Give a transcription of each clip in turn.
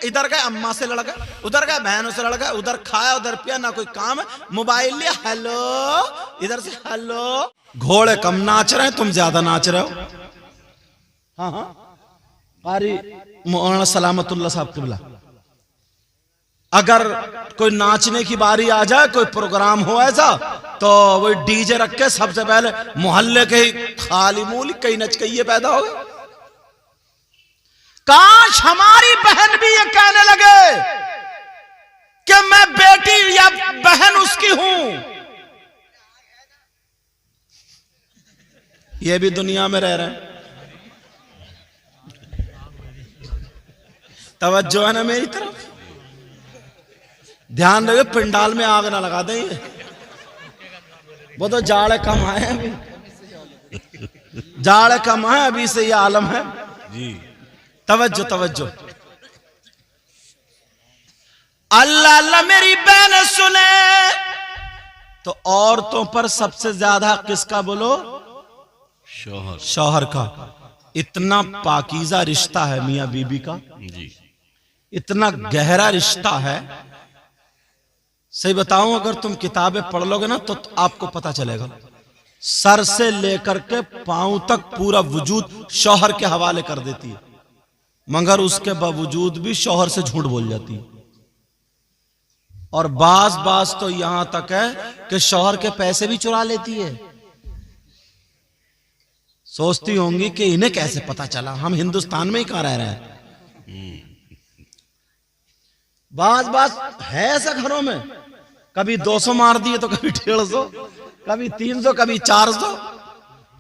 इधर गए अम्मा से लड़ गए, उधर गए बहनों से लड़ गए, उधर खाया उधर पिया, ना कोई काम है, मोबाइल लिया, हेलो इधर से हेलो। घोड़े कम नाच रहे हैं, तुम ज्यादा नाच रहे हो। हाँ हाँ, कारी मौलाना सलामतुल्लाह साहब किबला, अगर कोई नाचने की बारी आ जाए, कोई प्रोग्राम हो ऐसा, तो वो डीजे रख के सबसे पहले मोहल्ले के ही खाली मूली कई नचकइये पैदा हो गए। काश हमारी बहन भी ये कहने लगे कि मैं बेटी या बहन उसकी हूं। ये भी दुनिया में रह रहे हैं। तवज्जो है ना मेरी तरफ, ध्यान रखे पिंडाल में आग ना लगा दें। वो तो जाड़े कम आए हैं, अभी जाड़े कम है, अभी से ये आलम है जी। तवज्जो तवज्जो, अल्लाह अल्लाह मेरी बहन सुने तो औरतों पर सबसे ज्यादा किसका बोलो? शौहर। शौहर का। इतना पाकीज़ा रिश्ता है मियां बीबी का जी, इतना गहरा रिश्ता है। सही बताऊं, अगर तुम किताबें पढ़ लोगे ना तो आपको पता चलेगा, सर से लेकर के पांव तक पूरा वजूद शौहर के हवाले कर देती है, मगर उसके बावजूद भी शौहर से झूठ बोल जाती है। और बाज बाज तो यहां तक है कि शौहर के पैसे भी चुरा लेती है। सोचती होंगी कि इन्हें कैसे पता चला, हम हिंदुस्तान में ही कहां रह रहे हैं। बाज बाज है ऐसा घरों में, कभी 200 मार दिए तो कभी 150, कभी 300, कभी 400।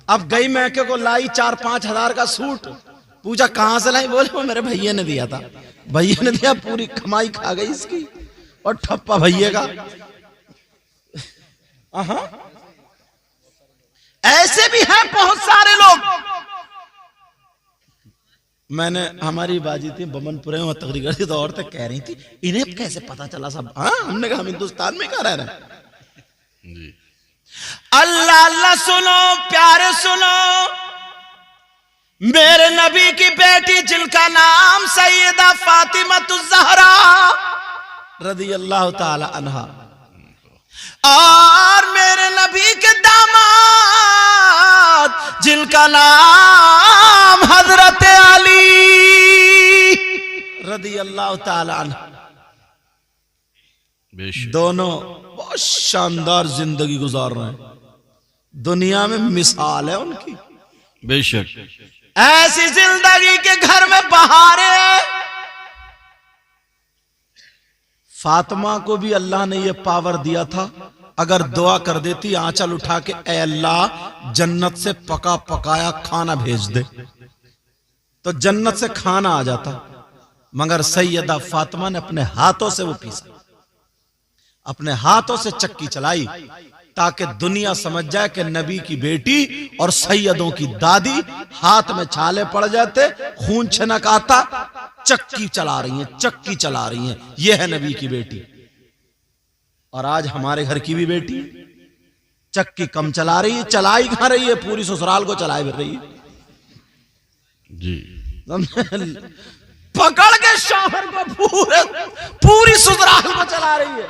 अब गई मैके को लाई 4-5 हजार का सूट, पूछा कहां से लाई, बोले वो मेरे भैया ने दिया था। भैया ने दिया, पूरी कमाई खा गई इसकी और ठप्पा भैया का। ऐसे भी हैं बहुत सारे लोग। मैंने, हमारी बाजी थी बमनपुरे में तकरीर करी तो औरतें कह रही थी इन्हें कैसे पता चला सब। हाँ, हमने कहा हम हिंदुस्तान में कहाँ रह रहे हैं। अल्लाह अल्लाह सुनो प्यारे सुनो, मेरे नबी की बेटी जिनका नाम सैयदा फातिमा ज़हरा रज़ी अल्लाह ताला अन्हा, और मेरे नबी के दामाद जिनका नाम हजरत अली रज़ी अल्लाह ताला अन्हा, दोनों बहुत शानदार जिंदगी गुजार रहे हैं। दुनिया में मिसाल है उनकी, बेशक। ऐसी जिंदगी के घर में बहारें। फातिमा को भी अल्लाह ने यह पावर दिया था, अगर दुआ कर देती आंचल उठा के, ऐ अल्लाह जन्नत से पका पकाया खाना भेज दे, तो जन्नत से खाना आ जाता। मगर सैयदा फातिमा ने अपने हाथों से वो पीसा, अपने हाथों से चक्की चलाई, ताकि दुनिया समझ जाए कि नबी की बेटी और सैयदों की दादी हाथ में छाले पड़ जाते, खून छनक आता, चक्की चला रही हैं, चक्की चला रही हैं, यह है नबी की बेटी। और आज हमारे घर की भी बेटी चक्की कम चला रही है, चलाई कहां रही है, पूरी ससुराल को चलाए फिर रही है जी। पकड़ के शौहर को पूरी ससुराल को चला रही है।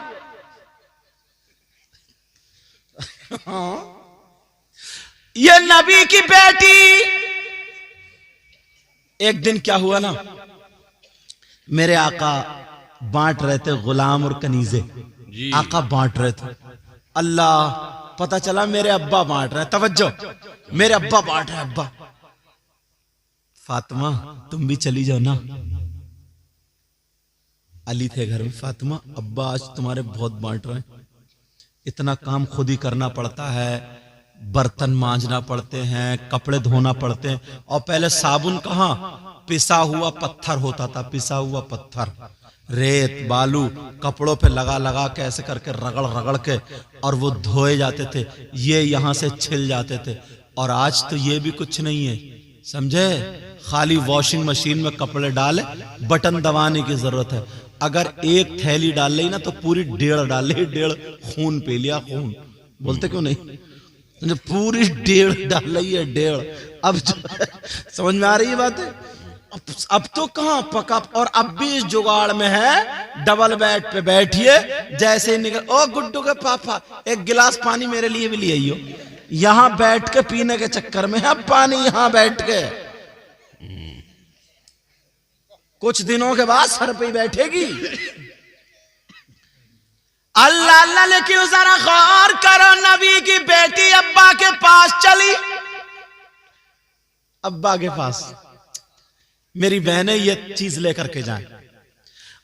हाँ, ये नबी की बेटी। एक दिन क्या हुआ ना, मेरे आका बांट रहे थे गुलाम और कनीजे, आका बांट रहे थे। अल्लाह, पता चला मेरे अब्बा बांट रहे हैं। तवज्जो, मेरे अब्बा बांट रहे हैं। अब्बा, फातिमा तुम भी चली जाओ ना। अली थे घर में। फातिमा, अब्बा आज तुम्हारे बहुत बांट रहे हैं, इतना काम खुद ही करना पड़ता है, बर्तन मांजना पड़ते हैं, कपड़े धोना पड़ते हैं, और पहले साबुन कहाँ, पिसा हुआ पत्थर होता था, पिसा हुआ पत्थर, रेत बालू कपड़ों पे लगा लगा के ऐसे करके रगड़ रगड़ के, और वो धोए जाते थे, ये यहाँ से छिल जाते थे। और आज तो ये भी कुछ नहीं है, समझे, खाली वॉशिंग मशीन में कपड़े डाले, बटन दबाने की जरूरत है। अगर एक थैली डाल ली ना तो पूरी 1.5 डाल ली, 1.5 खून पी लिया। खून बोलते क्यों नहीं, पूरी 1.5 डाल ली है, 1.5। अब समझ में आ रही है बात है। अब तो कहां पका, और अब भी इस जुगाड़ में है, डबल बेड पे बैठिए, जैसे ही निकल, ओ गुड्डू के पापा एक गिलास पानी मेरे लिए भी ले आइयो। यहां बैठ के पीने के चक्कर में है पानी, यहां बैठ के। कुछ दिनों के बाद सर पे बैठेगी। अल्लाह अल्लाह, लेकिन जरा गौर करो, नबी की बेटी अब्बा के पास चली, अब्बा के पास, मेरी बहनें ये चीज लेकर के जाएं,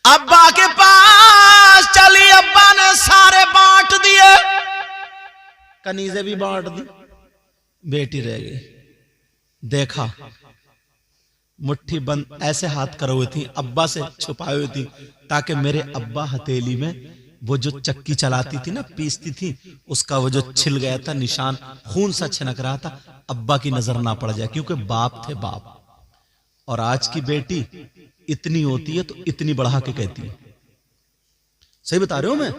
अब्बा के पास चली, अब्बा ने सारे बांट दिए, कनीजे भी बांट दी, बेटी रह गई। देखा मुट्ठी बंद ऐसे हाथ करे हुए थी, अब्बा से छुपाए हुए थी, ताकि मेरे अब्बा हथेली में वो जो चक्की चलाती थी ना, पीसती थी, उसका वो जो छिल गया था निशान, खून सा छिनक रहा था, अब्बा की नजर ना पड़ जाए, क्योंकि बाप थे बाप। और आज की बेटी इतनी होती है तो इतनी बढ़ा के कहती है। सही बता रहे हो मैं,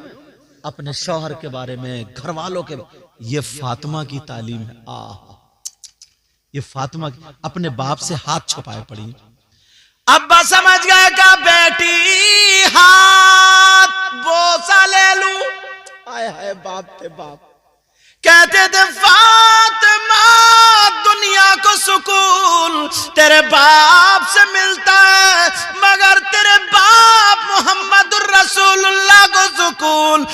अपने शौहर के बारे में, घर वालों के, ये फातिमा की तालीम है। ये फातिमा की, अपने बाप से हाथ छुपाए पड़ी। अब्बा समझ गए का बेटी हाथ बोसा ले लू, आए हाय बाप थे बाप। कहते थे फातिमा दुनिया को सुकून तेरे बाप से मिलता है, मगर तेरे बाप मोहम्मदुर रसूलुल्लाह को सुकून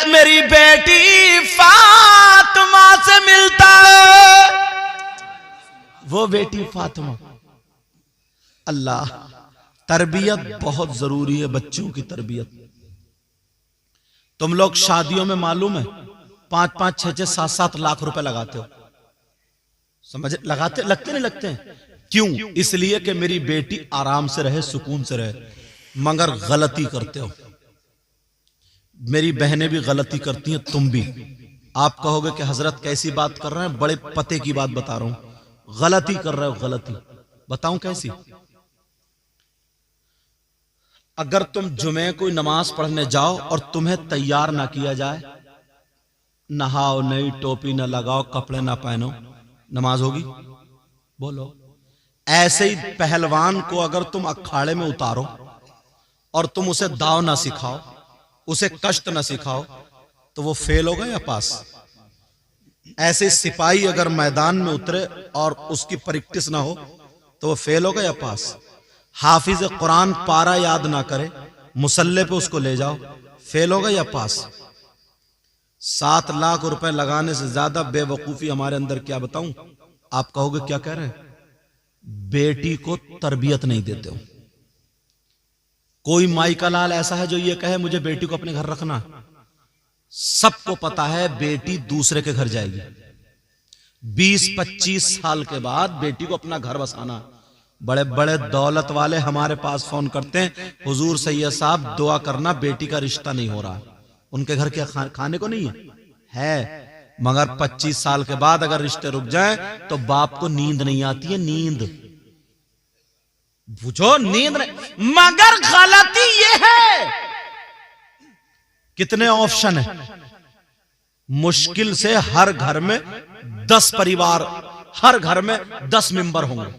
मेरी बेटी फातिमा से मिलता है। वो बेटी फातिमा। अल्लाह, तरबियत बहुत जरूरी है, बच्चों की तरबियत। तुम लोग शादियों में मालूम है 5-5, 6-6, 7-7 लाख रुपए लगाते हो, समझ, लगाते, लगते नहीं लगते हैं? क्यों? इसलिए कि मेरी बेटी आराम से रहे, सुकून से रहे, मगर गलती करते हो। मेरी बहनें भी गलती करती हैं, तुम भी। आप कहोगे कि हजरत कैसी बात कर रहे हैं, बड़े पते की बात बता रहा हूं। गलती कर रहे हो, गलती बताऊं कैसी? अगर तुम जुमे कोई नमाज पढ़ने जाओ और तुम्हें तैयार ना किया जाए, नहाओ नहीं, टोपी ना लगाओ, कपड़े ना पहनो, नमाज होगी? बोलो। ऐसे ही पहलवान को अगर तुम अखाड़े में उतारो और तुम उसे दाव ना सिखाओ, उसे कष्ट ना सिखाओ, तो वो फेल होगा या पास? ऐसे सिपाही अगर मैदान में उतरे और उसकी प्रैक्टिस ना हो, तो वो फेल होगा या पास? हाफिज कुरान पारा याद ना करे, मुसल्ले पे उसको ले जाओ, फेल होगा या पास? 7 लाख रुपए लगाने से ज्यादा बेवकूफी हमारे अंदर, क्या बताऊं? आप कहोगे क्या कह रहे हैं? बेटी को तरबियत नहीं देते हो। कोई माई का लाल ऐसा है जो ये कहे मुझे बेटी को अपने घर रखना? सबको पता है बेटी दूसरे के घर जाएगी। 20-25 साल के बाद बेटी को अपना घर बसाना। बड़े बड़े दौलत वाले हमारे पास फोन करते हैं, हुजूर सैयद साहब दुआ करना, बेटी का रिश्ता नहीं हो रहा। उनके घर क्या खाने को नहीं है? मगर 25 साल के बाद अगर रिश्ते रुक जाएं तो बाप को नींद नहीं आती है, नींद बुझो, नींद नहीं। मगर गलती ये है, कितने ऑप्शन है, मुश्किल से हर घर में 10 परिवार, हर घर में 10 मेंबर होंगे,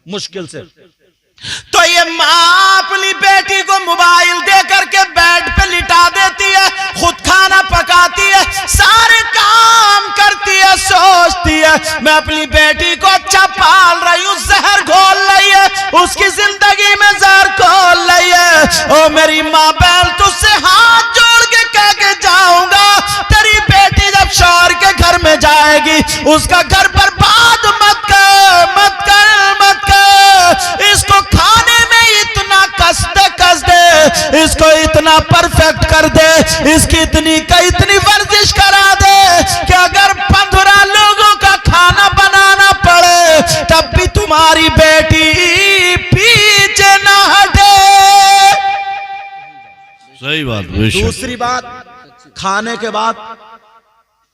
मुश्किल से। तो ये माँ अपनी बेटी को मोबाइल दे करके बेड पे लिटा देती है, खुद खाना पकाती है, सारे काम करती है, सोचती है मैं अपनी बेटी को अच्छा पाल रही हूँ, जहर घोल रही है, उसकी जिंदगी में जहर घोल रही है। ओ मेरी माँ बहन, तुझसे हाथ जोड़ के कह के जाऊंगा, तेरी बेटी जब शौहर के घर में जाएगी, उसका घर बर्बाद मत कर, मत कर, मत कर। इसको खाने में इतना कस दे, इसको इतना परफेक्ट कर दे, इसकी इतनी वर्जिश करा दे कि अगर 15 लोगों का खाना बनाना पड़े तब भी तुम्हारी बेटी पीछे ना हटे। सही बात। दूसरी बात, खाने के बाद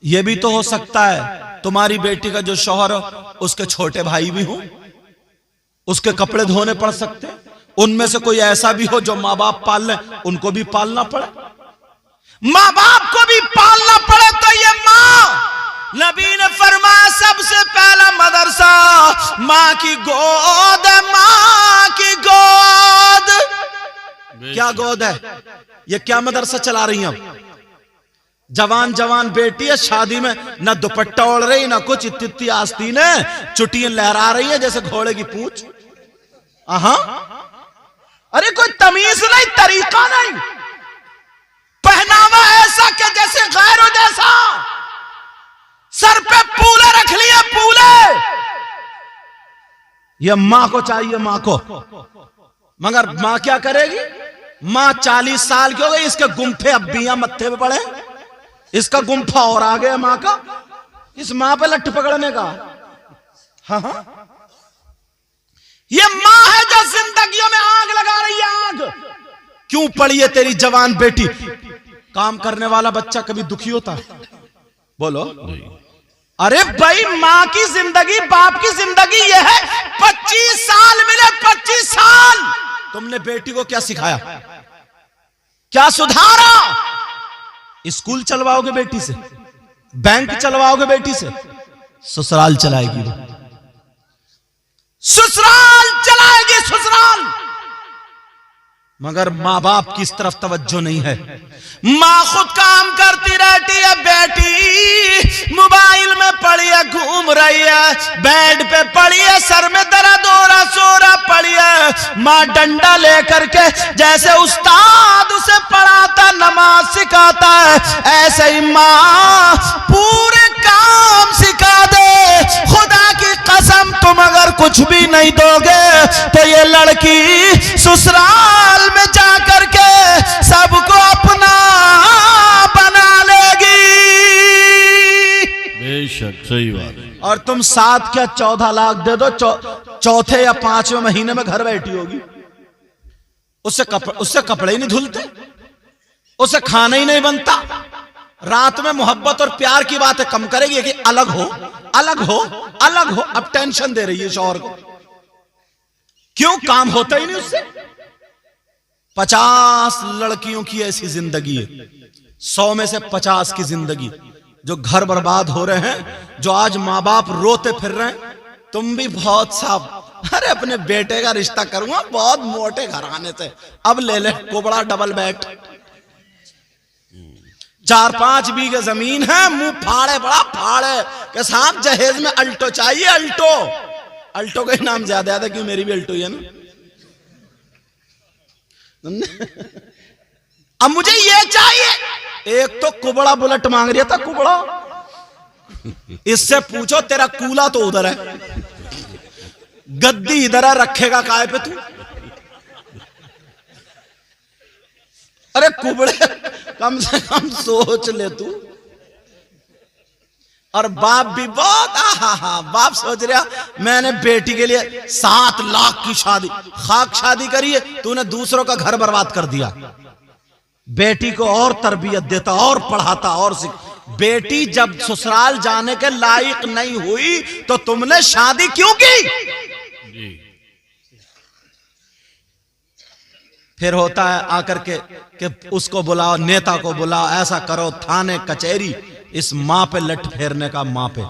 यह भी तो हो सकता है तुम्हारी बेटी का जो शौहर हो उसके छोटे भाई भी हो, उसके कपड़े धोने पड़ सकते हैं, उनमें से कोई ऐसा भी हो जो माँ बाप पाल ले, उनको भी पालना पड़े। माँ बाप को भी पालना पड़े तो ये माँ नबी ने फरमाया सबसे पहला मदरसा मां की गोद है, मां की गोद। क्या गोद है? ये क्या मदरसा चला रही हैं? जवान जवान बेटी है, शादी में ना दुपट्टा ओढ़ रही ना कुछ, इतनी आस्तीन है, चुटियां लहरा रही है जैसे घोड़े की पूंछ। अरे कोई तमीज नहीं, तरीका नहीं, पहनावा ऐसा कि जैसे गैरों जैसा, सर पे पूले रख लिए, पूले। ये मां को चाहिए, मां को। मगर मां क्या करेगी? मां 40 साल की हो गई, इसके गुम्फे अब भी मत्थे पे पड़े, इसका गुम्फा और आ गया मां का, इस मां पे लट्ठ पकड़ने का। हाँ, ये मां है जो जिंदगियों में आग लगा रही है, आग। क्यों पड़ी है तेरी जवान बेटी? काम करने वाला बच्चा कभी दुखी होता है? बोलो। अरे भाई, मां की जिंदगी, बाप की जिंदगी ये है। 25 साल मिले, 25 साल। तुमने बेटी को क्या सिखाया, क्या सुधारा? स्कूल चलवाओगे बेटी से, बैंक चलवाओगे बेटी से, ससुराल चलाएगी वो, ससुराल चलाएगी, ससुराल। मगर मां बाप की इस तरफ तवज्जो नहीं है। मां खुद काम करती रहती है, बेटी मोबाइल में पड़ी है, घूम रही है, बेड पे पड़ी है, सर में दर्द हो रहा, सो रहा पड़ी है। मां डंडा लेकर के जैसे उस्ताद उसे पढ़ाता, नमाज सिखाता है, ऐसे ही मां पूरे काम सिखा दे। खुदा की कसम, तुम अगर कुछ भी नहीं दोगे तो ये लड़की ससुराल में जाकर के सबको अपना बना लेगी। बेशक सही बात। और तुम 7 क्या 14 लाख दे दो, चौथे या 5वें महीने में घर बैठी होगी। उससे कपड़े ही नहीं धुलते, उससे खाना ही नहीं बनता। रात में मोहब्बत और प्यार की बातें कम करेगी कि अलग हो, अलग हो, अलग हो। अब टेंशन दे रही है शौहर को। क्यों? काम होता ही नहीं उससे। 50 लड़कियों की ऐसी जिंदगी है, 100 में से 50 की जिंदगी जो घर बर्बाद हो रहे हैं, जो आज मां बाप रोते फिर रहे हैं। तुम भी बहुत साफ, अरे अपने बेटे का रिश्ता करूंगा, बहुत मोटे घराने से, अब ले ले कोबड़ा डबल बेड, 4-5 बीघे जमीन है, मुंह फाड़े, बड़ा फाड़े के साथ जहेज में अल्टो चाहिए, अल्टो। अल्टो का ही नाम ज्यादा है, क्यों? मेरी भी अल्टो ही है ना। अब मुझे ये चाहिए। एक तो कुबड़ा बुलेट मांग रहा था, कुबड़ा। इससे पूछो तेरा कूला तो उधर है, गद्दी इधर है, रखेगा काय पे तू? अरे कुबड़े, कम से कम सोच ले तू। और बाप भी बहुत, बाप सोच रहा मैंने बेटी के लिए 7 लाख की शादी, खाक शादी करी है, तूने दूसरों का घर बर्बाद कर दिया। बेटी को और तरबियत देता, और पढ़ाता, और बेटी जब ससुराल जाने के लायक नहीं हुई तो तुमने शादी क्यों की? फिर होता है आकर के कि उसको बुलाओ, नेता को बुलाओ, ऐसा करो, थाने कचहरी। इस मां पे लट फेरने का, मां पे।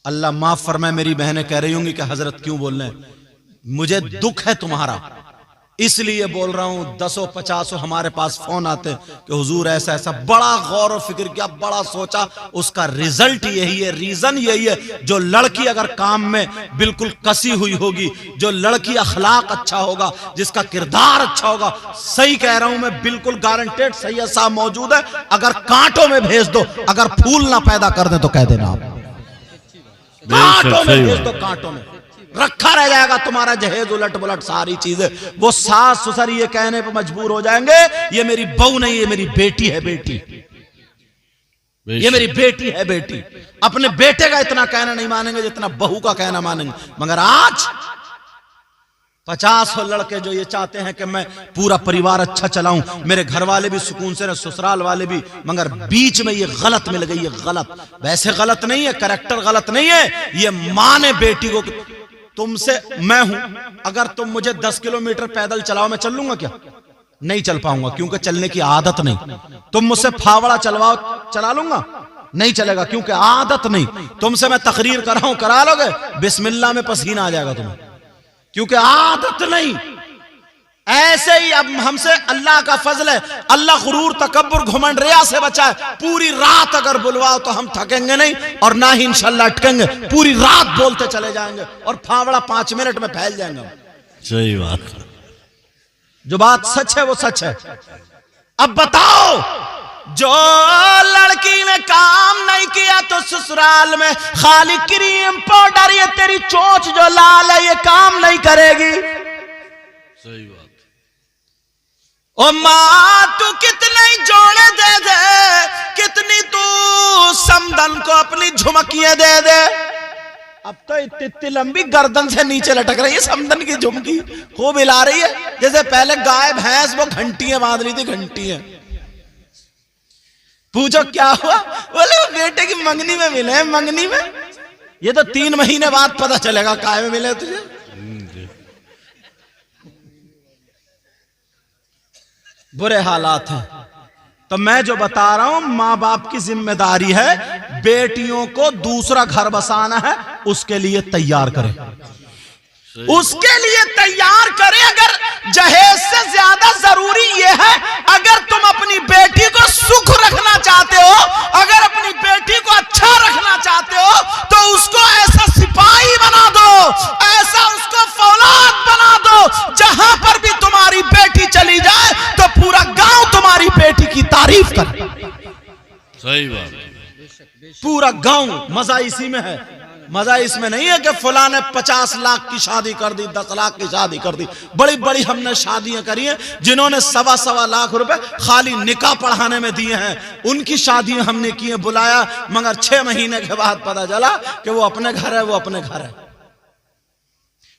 अल्लाह माफ फरमाए, मेरी बहनें कह रही होंगी कि हजरत क्यों बोल रहे हैं, मुझे दुख है तुम्हारा, इसलिए बोल रहा हूं। 10-50 हमारे पास फोन आते कि हुजूर ऐसा ऐसा, बड़ा गौर और फिक्र किया, बड़ा सोचा, उसका रिजल्ट यही है, रीजन यही है। जो लड़की अगर काम में बिल्कुल कसी हुई होगी, जो लड़की अखलाक अच्छा होगा, जिसका किरदार अच्छा होगा, सही कह रहा हूं मैं, बिल्कुल गारंटेड सही साहब मौजूद है। अगर कांटों में भेज दो, अगर फूल ना पैदा कर दे तो कह देना आप, कांटों में भेज दो, कांटों में रखा रह जाएगा तुम्हारा जहेज, उलट बुलट सारी चीजें। वो सास ससुर ये कहने पर मजबूर हो जाएंगे, ये मेरी बहू नहीं, ये मेरी बेटी है, बेटी, ये मेरी बेटी है, बेटी। अपने बेटे का इतना कहना नहीं मानेंगे जितना बहू का कहना मानेंगे। मगर आज 50 लड़के जो ये चाहते हैं कि मैं पूरा परिवार अच्छा चलाऊं, मेरे घर वाले भी सुकून से रहे, ससुराल वाले भी, मगर बीच में ये गलत मिल गई। ये गलत, वैसे गलत नहीं है, कैरेक्टर गलत नहीं है, ये मां ने बेटी को, तुमसे मैं हूं, अगर तुम मुझे 10 किलोमीटर पैदल चलाओ, मैं चल लूंगा क्या? नहीं चल पाऊंगा, क्योंकि चलने की आदत नहीं। तुम मुझसे फावड़ा चलवाओ, चला लूंगा? नहीं चलेगा, क्योंकि आदत नहीं। तुमसे मैं तकरीर कर रहा हूं, करा लोगे? बिस्मिल्लाह में पसीना आ जाएगा तुम्हें, क्योंकि आदत नहीं। ऐसे ही अब हमसे अल्लाह का फजल है, अल्लाह गुरूर तकब्बुर घमंड रिया से बचाए। पूरी रात अगर बुलवाओ तो हम थकेंगे नहीं और ना ही इंशाल्लाह अटकेंगे, पूरी रात बोलते चले जाएंगे और फावड़ा 5 मिनट में फैल जाएंगे। सही बात, जो बात सच है वो सच है। अब बताओ, जो लड़की ने काम नहीं किया तो ससुराल में खाली क्रीम पाउडर, ये तेरी चोंच जो लाल है ये काम नहीं करेगी। सही बात। ओ मां तू कितने जोड़े दे दे, कितनी तू समदन को अपनी झुमकियां दे दे, अब तो इतनी लंबी गर्दन से नीचे लटक रही है समदन की झुमकी, खूब हिला रही है। जैसे पहले गाय भैंस वो घंटियां बांध रही थी, घंटियां। पूछो क्या हुआ? बोले वो बेटे की मंगनी में मिले। मंगनी में? ये तो 3 महीने बाद पता चलेगा काय में मिले तुझे। बुरे हालात हैं। तो मैं जो बता रहा हूं, मां बाप की जिम्मेदारी है बेटियों को दूसरा घर बसाना है, उसके लिए तैयार करें, उसके लिए तैयार करें। अगर जहेज से ज्यादा जरूरी यह है, अगर तुम अपनी बेटी को सुख रखना चाहते हो, अगर अपनी बेटी को अच्छा रखना चाहते हो, तो उसको ऐसा सिपाही बना दो, ऐसा उसको फौलाद बना दो, जहां पर भी तुम्हारी बेटी चली जाए तो पूरा गांव तुम्हारी बेटी की तारीफ करे। सही बात। पूरा गांव। मजा इसी में है, मजा इसमें नहीं है कि फुला ने 50 लाख की शादी कर दी, 10 लाख की शादी कर दी। बड़ी बड़ी हमने शादियां करी हैं, जिन्होंने 1.25 लाख रुपए खाली निकाह पढ़ाने में दिए हैं, उनकी शादियां हमने की हैं, बुलाया, मगर 6 महीने के बाद पता चला कि वो अपने घर है, वो अपने घर है।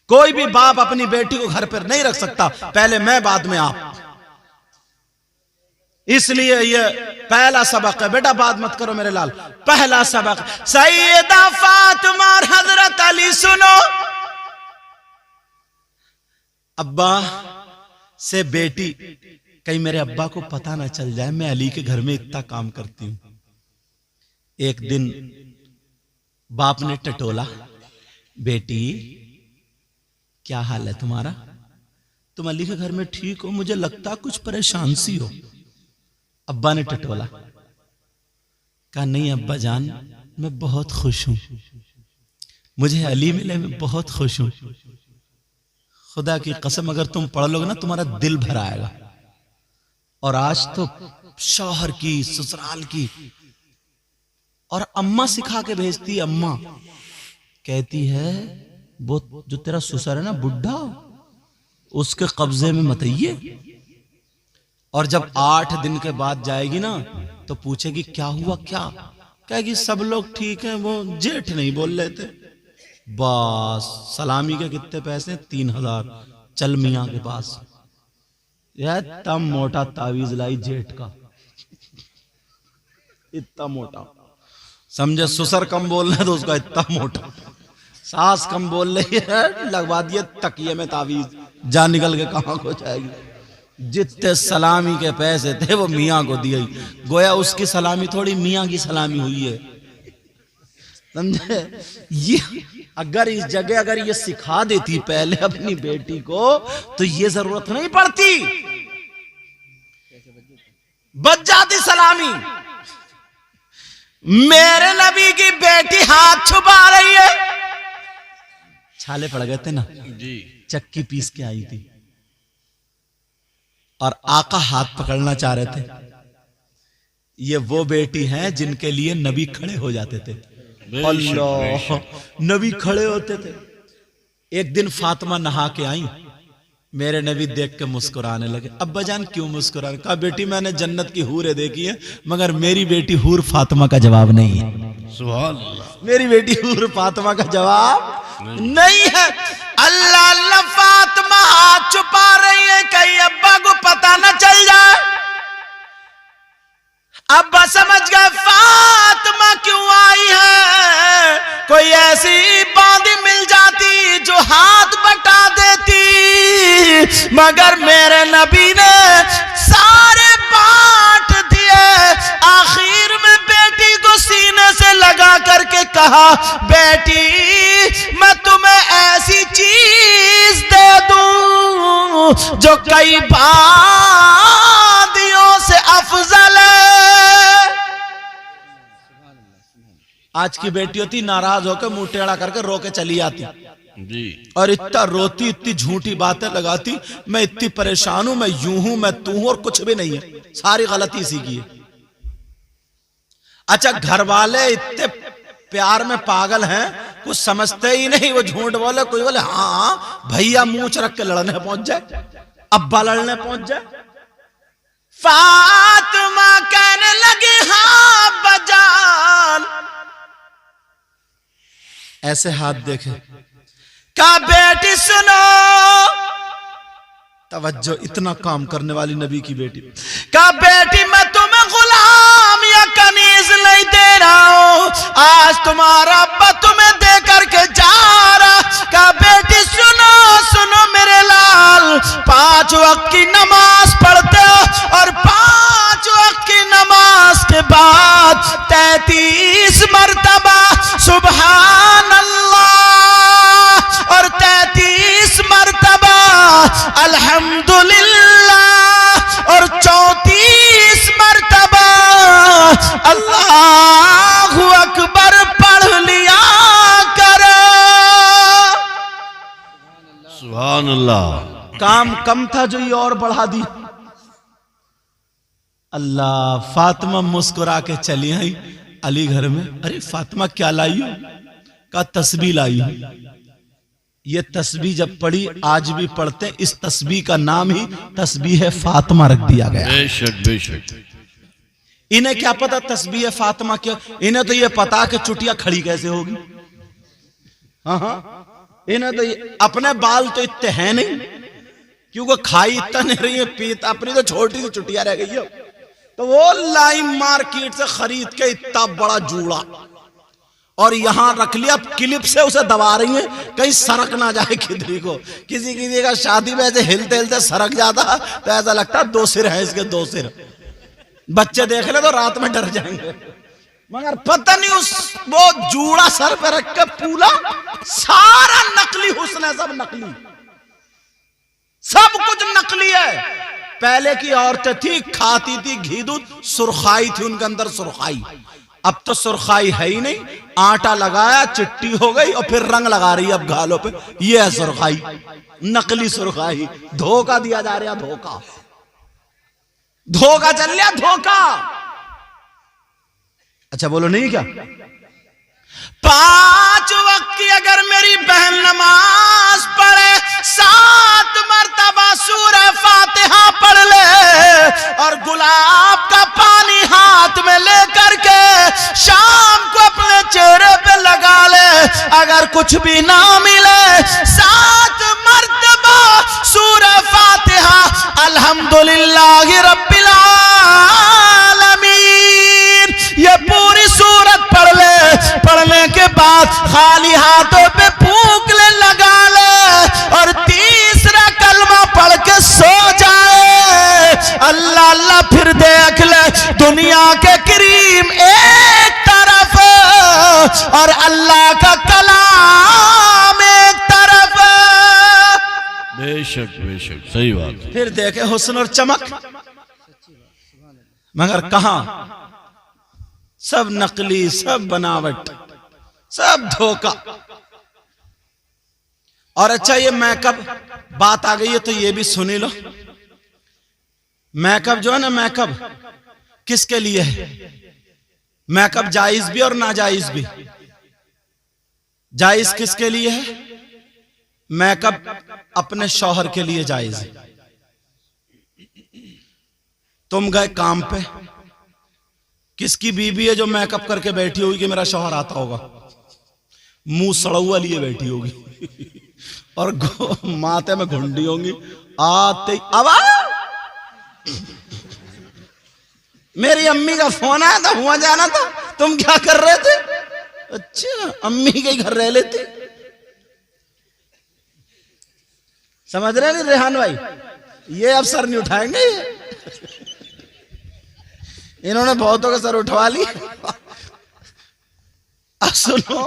कोई भी बाप अपनी बेटी को घर पर नहीं रख सकता, पहले मैं बाद में आप। इसलिए ये पहला सबक है बेटा, बात मत करो मेरे लाल। पहला सबक, सैयदा फातिमा और हजरत अली सुनो। अब्बा से बेटी, कहीं मेरे अब्बा को पता ना चल जाए मैं अली के घर में इतना काम करती हूं। एक दिन बाप ने टटोला, बेटी क्या हाल है तुम्हारा? तुम अली के घर में ठीक हो? मुझे लगता कुछ परेशान सी हो। अब्बा ने टटोला, कहा नहीं अब्बा जान, मैं बहुत खुश हूं, मुझे अली मिले, मैं बहुत खुश हूं। खुदा की कसम अगर तुम पढ़ लोगे ना तुम्हारा दिल भर आएगा। और आज तो शौहर की, ससुराल की, और अम्मा सिखा के भेजती। अम्मा कहती है वो जो तेरा ससुर है ना बुढ़ा, उसके कब्जे में मत आइए। और जब 8 दिन के बाद जाएगी ना तो पूछेगी क्या हुआ, क्या? कहेगी सब लोग ठीक हैं, वो जेठ नहीं बोल रहे थे। बस सलामी के कितने पैसे? 3000। चल मियाँ के पास, यह इतना मोटा तावीज लाई जेठ का, इतना मोटा। समझे ससुर कम बोल रहे तो उसका इतना मोटा, सास कम बोल रही है लगवा दिए तकिए में तावीज, जान निकल के कहां को जाएगी। जितने सलामी के पैसे थे वो मियाँ को दिए, गोया उसकी सलामी थोड़ी मियाँ की सलामी हुई है। समझे? ये अगर इस जगह अगर ये सिखा देती पहले अपनी बेटी को तो ये जरूरत नहीं पड़ती, बच जाती सलामी। मेरे नबी की बेटी हाथ छुपा रही है, छाले पड़ गए थे ना जी, चक्की पीस के आई थी और आका हाथ पकड़ना चाह रहे थे। ये वो बेटी हैं जिनके लिए नबी खड़े हो जाते थे। अल्लाह, नबी खड़े होते थे। एक दिन फातिमा नहा के आई, मेरे नबी देख के मुस्कुराने लगे। अब्बा जान क्यों मुस्कुराने? कहा बेटी मैंने जन्नत की हूरें देखी है, मगर मेरी बेटी हूर फातिमा का जवाब नहीं है। सुभान अल्लाह। मेरी बेटी हूर फातिमा का जवाब नहीं है। अल्लाह अल्लाह, फातिमा हाथ छुपा रही है कहीं अब्बा को पता न चल जाए। अब्बा समझ गए फातिमा क्यों आई है, कोई ऐसी बांदी मिल जाती जो हाथ बटा देती, मगर मेरे नबी ने सारे बांट दिए। आखिर में बेटी को सीने कहा बेटी मैं तुम्हें ऐसी चीज दे दूं जो कई वादियों से अफजल है। आज की बेटी होती नाराज होकर मुंह टेढ़ा करके रो के चली आती जी, और इतना रोती, इतनी झूठी बातें लगाती, मैं इतनी परेशान हूं, मैं यूं हूं, मैं तू हूं, और कुछ भी नहीं है, सारी गलती इसी की है। अच्छा, घर वाले इतने प्यार में पागल हैं, कुछ समझते ही नहीं, वो झूठ बोले, कोई बोले हाँ भैया मूंछ रख के लड़ने पहुंच जाए, अब्बा लड़ने पहुंच जाए। फातिमा कहने लगी हाँ बजान, ऐसे हाथ देखे, का बेटी सुनो, तवज्जो, इतना काम करने वाली नबी की बेटी, का बेटी मैं तुम्हें गुलाम या कनीज नहीं दे रहा हूं, आज तुम्हारा अब्बा तुम्हें दे करके जा रहा। का बेटी सुनो सुनो मेरे लाल, 5 वक्त की नमाज पढ़ते हो और 5 वक्त की नमाज के बाद 33 मर्तबा सुभान अल्लाह और 33 मर्तबा अल्हम्दुलिल्लाह और 34 मर्तबा अल्लाहु अकबर पढ़ लिया करो। सुभान अल्लाह। काम कम था जो ये और बढ़ा दी। अल्लाह, फातिमा मुस्कुरा के चली आई अली घर में। अरे फातिमा क्या लाई हो? का तस्बीह लाई हो। ये तस्बीह जब पढ़ी, आज भी पढ़ते, इस तस्बीह का नाम ही तस्बीह फातिमा रख दिया गया। बेशक बेशक। इन्हें क्या पता तस्बीह फातिमा क्या, इन्हें तो ये पता कि चुटिया खड़ी कैसे होगी। हाँ, इन्हें तो अपने बाल तो इतने हैं नहीं, क्योंकि खाई इतना नहीं रही है, पीता अपनी तो छोटी सी चुटिया रह गई है, तो वो लाई मार्केट से खरीद के इतना बड़ा जूड़ा और यहां रख लिया, क्लिप से उसे दबा रही है कहीं सरक ना जाए खिदरी को। किसी का शादी में ऐसे हिलते हिलते सरक जाता तो ऐसा लगता 2 सिर है इसके, 2 सिर। बच्चे देख ले तो रात में डर जाएंगे, मगर पता नहीं उस वो जूड़ा सर पे रख के पूरा सारा नकली हुस्न है, सब नकली, सब कुछ नकली है। पहले की औरतें थी, खाती थी घी दूध, सुरखाई थी उनके अंदर, सुरखाई। अब तो सुरखाई है ही नहीं, आटा लगाया चिट्टी हो गई और फिर रंग लगा रही है अब गालों पे, ये है सुरखाई, नकली सुरखाई। धोखा दिया जा रहा, धोखा, धोखा चल रहा, धोखा। अच्छा बोलो नहीं क्या? 5 वक्त की अगर मेरी बहन नमाज पढ़े, 7 मर्तबा सूरह फातिहा पढ़ ले और गुलाब का पानी हाथ में लेकर के शाम को अपने चेहरे पे लगा ले, अगर कुछ भी ना मिले 7 मर्तबा सूरह फातिहा अल्हम्दुलिल्लाहि रब्बिल आलमीन, ये पूरी सूरत पढ़ ले। पढ़ने के बाद खाली हाथों पे फूंक ले, लगा ले और तीसरा कलमा पढ़ के सो जाए। अल्लाह अल्लाह फिर देख ले, दुनिया के करीम एक तरफ और अल्लाह का कलाम एक तरफ। बेशक बेशक, सही बात। फिर देखे हुस्न और चमक, मगर कहां, सब नकली, सब बनावट, सब धोखा। और अच्छा ये मेकअप बात आ गई है तो ये भी सुनी लो। मेकअप जो है ना, मेकअप किसके लिए है? मेकअप जायज भी और नाजायज भी। जायज किसके लिए है? मेकअप अपने शौहर के लिए जायज है। तुम गए काम पे, किसकी बीवी है जो मेकअप करके बैठी होगी कि मेरा शौहर आता होगा, मुंह सड़ौआ लिए बैठी होगी और माथे में घुंडी होंगी, आते अब मेरी अम्मी का फोन आया था, हुआ जाना था, तुम क्या कर रहे थे? अच्छा, अम्मी के घर रह लेते। समझ रहे नहीं रेहान भाई, ये अब सर नहीं उठाएंगे, इन्होंने बहुतों का सर उठवा ली, अब सुनो,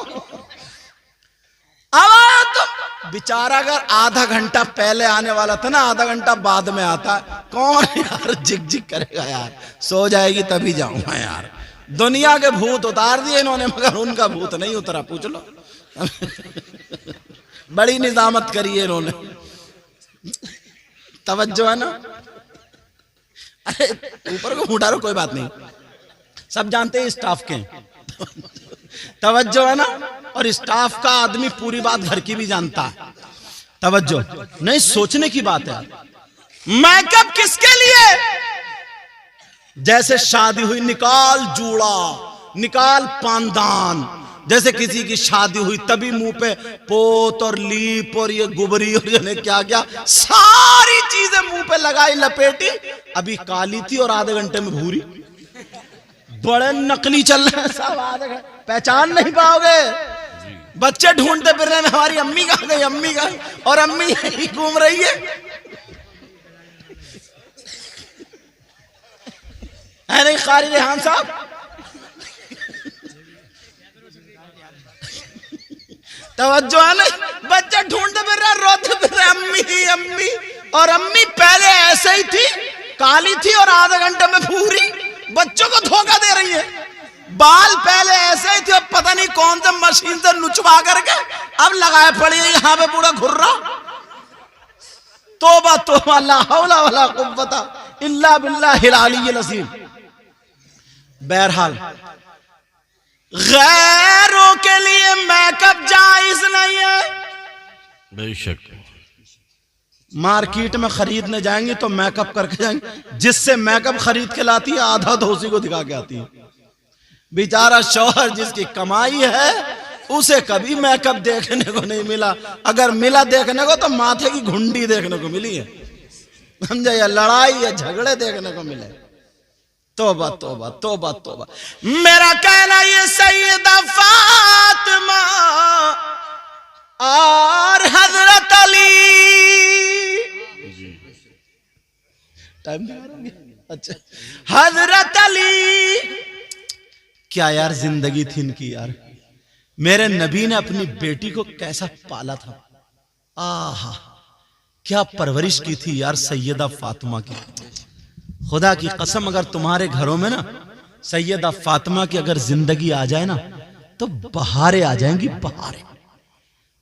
अब आया तुम। बेचारा अगर आधा घंटा पहले आने वाला था ना, आधा घंटा बाद में आता, कौन यार जिग जिग करेगा यार, सो जाएगी तभी जाऊंगा यार। दुनिया के भूत उतार दिए इन्होंने, मगर उनका भूत नहीं उतरा, पूछ लो। बड़ी निजामत करी है इन्होंने, तवज्जो है ना। अरे ऊपर को उठा रो, कोई बात नहीं, सब जानते हैं स्टाफ के, तवज्जो है ना। और स्टाफ का आदमी पूरी बात घर की भी जानता है, तवज्जो नहीं, सोचने की बात है। मेकअप किसके लिए? जैसे शादी हुई, निकाल जूड़ा, निकाल पानदान, जैसे किसी की शादी हुई तभी मुंह पे पोत और लीप और ये गुबरी और ये क्या क्या सारी चीजें मुंह पे लगाई, लपेटी, अभी काली थी और आधे घंटे में भूरी। बड़े नकली चल रहे हैं सब, आधे घंटे पहचान नहीं पाओगे। बच्चे ढूंढते फिर रहे हैं, हमारी अम्मी कहाँ गई, अम्मी कहाँ गई, और अम्मी यही घूम रही है नहीं कारी रेहान साहब? तवज्जो है ना, बच्चे ढूंढते फिर रहे, रोते फिर रहे, अम्मी अम्मी, और अम्मी पहले ऐसे ही थी, काली थी और आधे घंटे में भूरी। बच्चों को धोखा दे रही है। बाल पहले ऐसे ही थे, अब पता नहीं कौन सा मशीन से नुचवा करके अब लगाए पड़ी है यहां पे पूरा घुर्रा। तौबा तौबा, ला हौला वला कुव्वता इल्ला बिल्लाहिल अलीय्यिल अज़ीम। बहरहाल गैरों के लिए मेकअप जायज नहीं है। बेशक। मार्केट में खरीदने जाएंगे तो मेकअप करके जाएंगे, जिससे मेकअप खरीद के लाती है आधा तो उसी को दिखा के आती है। बेचारा शौहर जिसकी कमाई है उसे कभी मेकअप देखने को नहीं मिला, अगर मिला देखने को तो माथे की घुंडी देखने को मिली है, समझे, या लड़ाई या झगड़े देखने को मिले। तौबा तौबा तौबा तौबा। मेरा कहना ये सैयदा फातिमा और हजरत अली, टाइम अच्छा, हजरत अली, क्या यार जिंदगी थी इनकी यार। मेरे नबी ने अपनी बेटी को कैसा पाला था, आहा क्या परवरिश की थी यार सैयदा फातिमा की। खुदा की कसम, अगर तुम्हारे घरों में ना सैयदा फातिमा की अगर जिंदगी आ जाए ना तो बहारें आ जाएंगी, बहारें।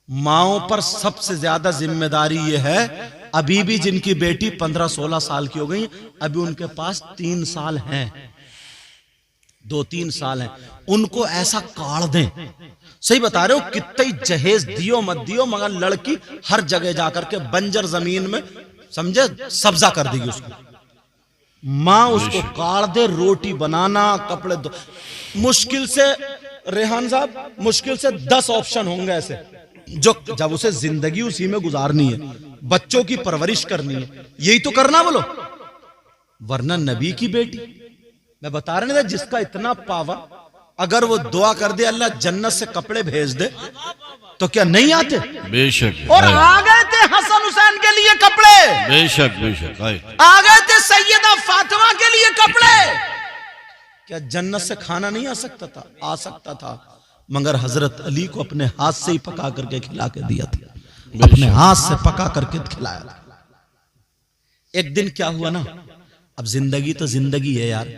माओं पर सबसे ज्यादा जिम्मेदारी ये है, अभी भी जिनकी बेटी 15-16 साल की हो गई, अभी उनके पास 3 साल हैं, 2-3 साल हैं, उनको ऐसा काढ़ दें। सही बता रहे हो, कितने जहेज दियो मत दियो, मगर लड़की हर जगह जाकर के बंजर जमीन में, समझे, सब्जा कर देगी उसको। माँ उसको काढ़ दे, रोटी बनाना, कपड़े दो, मुश्किल से रेहान साहब, मुश्किल से 10 ऑप्शन होंगे ऐसे, जो जब उसे जिंदगी उसी में गुजारनी है, बच्चों की परवरिश करनी है, यही तो करना बोलो। वरना नबी की बेटी, मैं बता रहा था, जिसका इतना पावर, अगर वो दुआ कर दे अल्लाह जन्नत से कपड़े भेज दे, तो क्या नहीं आते? बेशक। और आ गए थे हसन हुसैन के लिए कपड़े, बेशक बेशक, आ गए थे सैयदा फातिमा के लिए कपड़े। क्या जन्नत से खाना नहीं आ सकता था? आ सकता था, मगर हजरत अली को अपने हाथ से ही पका करके खिला के दिया था, अपने हाथ से पका करके खिलाया था। एक दिन क्या हुआ ना, अब जिंदगी तो जिंदगी है यार।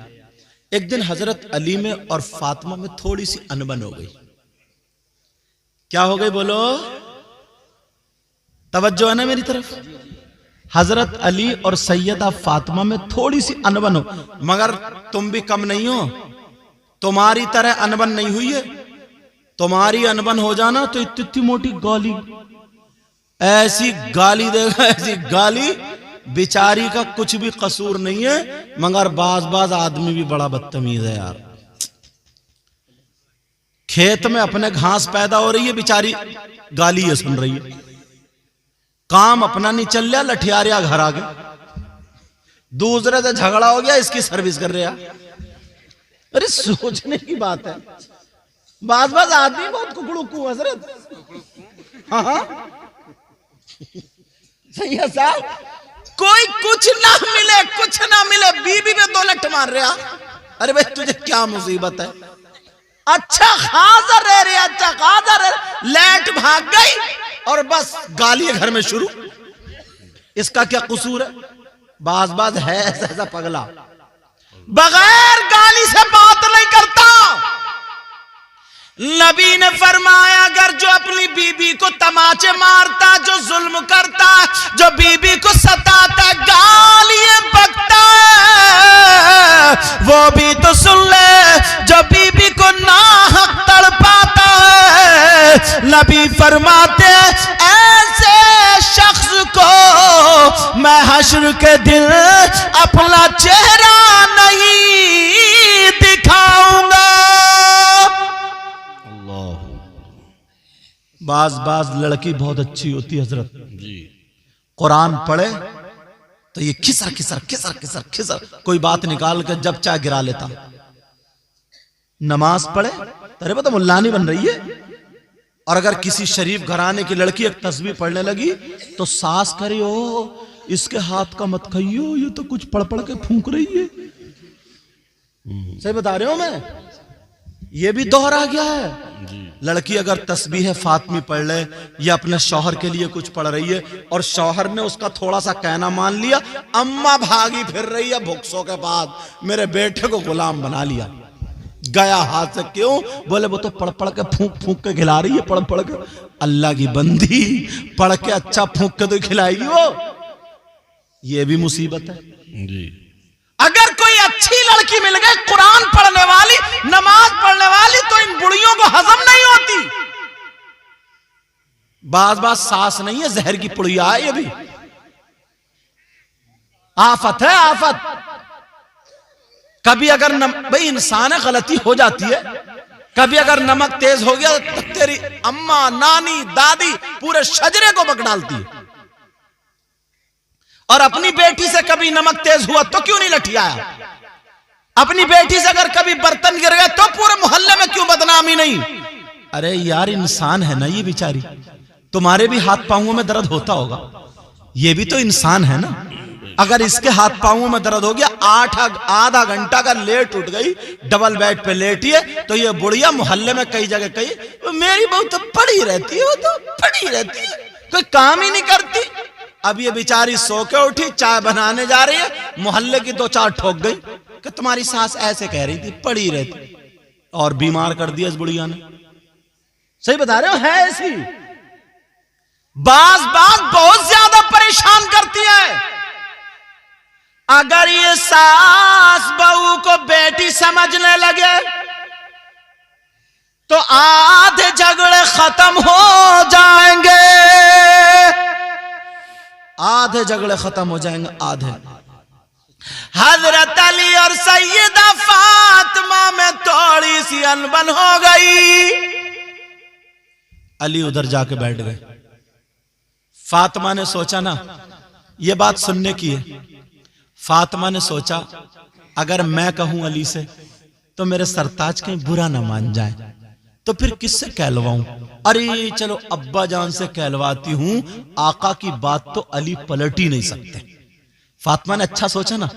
एक दिन हजरत अली में और फातिमा में थोड़ी सी अनबन हो गई। क्या हो गई बोलो, तवज्जो है ना मेरी तरफ। हजरत अली और सैयदा फातिमा में थोड़ी सी अनबन हो, मगर तुम भी कम नहीं हो, तुम्हारी तरह अनबन नहीं हुई है। तुम्हारी अनबन हो जाना तो इतनी मोटी गाली, ऐसी गाली देगा, ऐसी गाली, बेचारी का कुछ भी कसूर नहीं है, मगर बाज आदमी भी बड़ा बदतमीज है यार। खेत में अपने घास पैदा हो रही है, बेचारी गाली ये सुन रही है, काम अपना नहीं चल रहा, लठियारिया घर आ गए, दूसरे से झगड़ा हो गया, इसकी सर्विस कर रहा। अरे सोचने की बात है, बाज आदमी बहुत कुकड़ू हजरत। हाँ सही है साहब, कोई कुछ ना मिले, कुछ ना मिले, बीबी में 2 लठ मार रहा। अरे भाई तुझे क्या मुसीबत है, अच्छा खासा रह रहे, अच्छा खासा रह, लाइट भाग गई और बस गाली घर में शुरू। इसका क्या कसूर है? बाज बाज है ऐसा पगला, बगैर गाली से बात नहीं करता। नबी ने फरमाया अगर जो अपनी बीबी को तमाचे मारता, जो जुल्म करता, जो बीबी को सताता, गालियां बकता है, वो भी तो सुन ले जो बीबी को नाहक तड़पाता है। नबी फरमाते ऐसे शख्स को मैं हश्र के दिन अपना चेहरा नहीं दिखाऊंगा। बाज बाज लड़की बहुत अच्छी होती है हजरत जी, कुरान पढ़े तो ये खिसर खिसर खिसर खिसर खिसर कोई बात निकाल कर जब चाहे गिरा लेता। नमाज पढ़े तेरे पता मुल्ला नहीं बन रही है। और अगर किसी शरीफ घराने की लड़की एक तस्बीह पढ़ने लगी तो सास करे ओ इसके हाथ का मत खाइयो, ये तो कुछ पढ़ पढ़ के फूंक रही है। सही बता रहे हो मैं, ये भी दोहरा गया है। लड़की अगर तस्बीह फातिमी पढ़ ले या अपने शौहर के लिए कुछ पढ़ रही है और शौहर ने उसका थोड़ा सा कहना मान लिया, अम्मा भागी फिर रही है भुक्सों के बाद, मेरे बेटे को गुलाम बना लिया, गया हाथ से। क्यों? बोले वो तो पढ़ पढ़ के फूंक फूंक के खिला रही है, पढ़ पढ़ के। अल्लाह की बंदी, पढ़ के अच्छा फूंक के तो खिलाएगी वो। ये भी मुसीबत है जी। अगर कोई अच्छी लड़की मिल गई कुरान पढ़ने वाली, नमाज पढ़ने वाली, तो इन बुढ़ियों को हजम नहीं होती। बाज बाज सास नहीं है, जहर की पुड़िया है। ये भी आफत है, आफत। कभी अगर भाई इंसान है, गलती हो जाती है। कभी अगर नमक तेज हो गया तो तेरी अम्मा, नानी, दादी पूरे शजरे को बक डालती है। और अपनी बेटी से कभी नमक तेज हुआ तो क्यों नहीं लठियाया? अपनी बेटी से अगर कभी बर्तन गिर गए तो पूरे मोहल्ले में क्यों बदनामी नहीं? अरे यार इंसान है ना ये बेचारी, तुम्हारे भी हाथ पांवों में दर्द होता होगा, ये भी तो इंसान है ना। अगर इसके हाथ पांवों में दर्द हो गया, आधा घंटा का लेट उठ गई, डबल बेड पे लेटी है, तो ये बुढ़िया मोहल्ले में कई जगह कही मेरी बहू तो पड़ी रहती है, वो तो पड़ी रहती है, कोई काम ही नहीं करती। अब ये बेचारी सो के उठी, चाय बनाने जा रही है, मोहल्ले की 2-4 ठोक गई कि तुम्हारी सास ऐसे कह रही थी, पड़ी रहती, और बीमार कर दिया इस बुढ़िया ने। सही बता रहे हो, है ऐसी। बाज बहुत ज्यादा परेशान करती है। अगर ये सास बहू को बेटी समझने लगे तो आधे झगड़े खत्म हो जाएंगे, आधे झगड़े खत्म हो जाएंगे, आधे। हजरत अली और सैयदा फातिमा में थोड़ी सी अनबन हो गई। अली उधर जाके बैठ गए। फातिमा ने सोचा ना ये बात सुनने की है। फातिमा ने सोचा अगर मैं कहूं अली से तो मेरे सरताज कहीं बुरा ना मान जाए, तो फिर किससे कहलवाऊं? अरे चलो अब्बा जान से कहलवाती हूं, आका की बात तो अली पलट ही नहीं सकते। फातिमा ने अच्छा सोचा ना,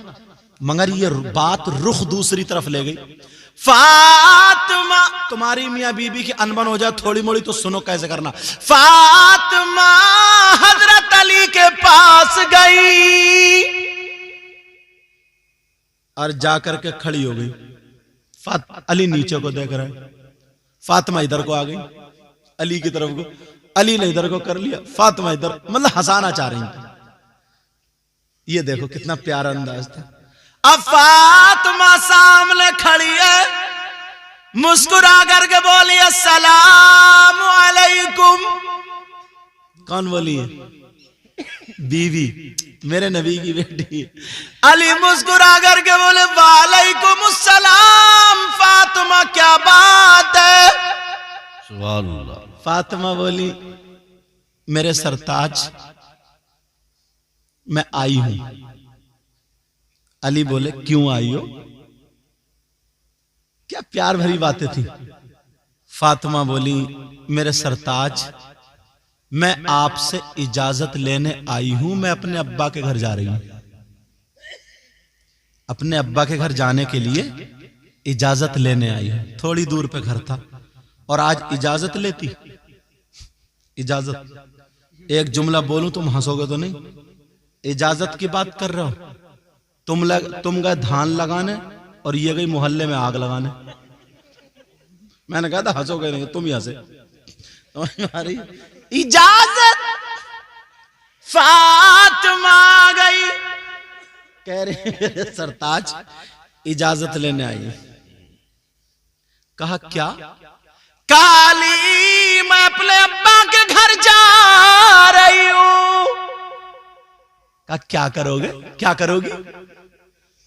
मगर ये बात रुख दूसरी तरफ ले गई। फातिमा, तुम्हारी मियां बीबी की अनबन हो जाए थोड़ी मोड़ी तो सुनो कैसे करना। फातिमा हजरत अली के पास गई और जाकर के खड़ी हो गई। अली नीचे को देख रहा है, फातिमा इधर को आ गई अली की तरफ को, अली ने इधर को कर लिया, फातिमा इधर, मतलब हंसाना चाह रही थी। ये देखो कितना प्यारा अंदाज था। अब फातिमा सामने खड़ी है, मुस्कुरा करके बोली अस्सलाम अलैकुम। कौन बोली है? बीवी, मेरे नबी की बेटी। अली मुस्कुरा करके बोले वालेकुम अस्सलाम। फातिमा क्या बात है? सुभान अल्लाह। फातिमा बोली मेरे सरताज मैं आई हूं। अली बोले क्यों आई हो? क्या प्यार भरी बातें थी। फातिमा बोली मेरे सरताज मैं आपसे इजाजत लेने आई हूं, मैं अपने अब्बा के घर जा रही हूं। अपने अब्बा के घर जाने के लिए इजाजत लेने आई है, थोड़ी दूर पे घर था और आज इजाजत लेती। इजाजत एक जुमला बोलूं तुम हंसोगे तो नहीं, इजाजत की बात कर रहा हूं। तुम गए धान लगाने और ये गई मोहल्ले में आग लगाने। मैंने कहा था हंसोगे नहीं, तुम ही हंसे। तुम्हारी इजाजत फातिमा गई, कह रही सरताज इजाजत लेने आई। कहा क्या? काली मैं अपने अब्बा के घर जा रही हूं। कहा क्या करोगे, क्या करोगी?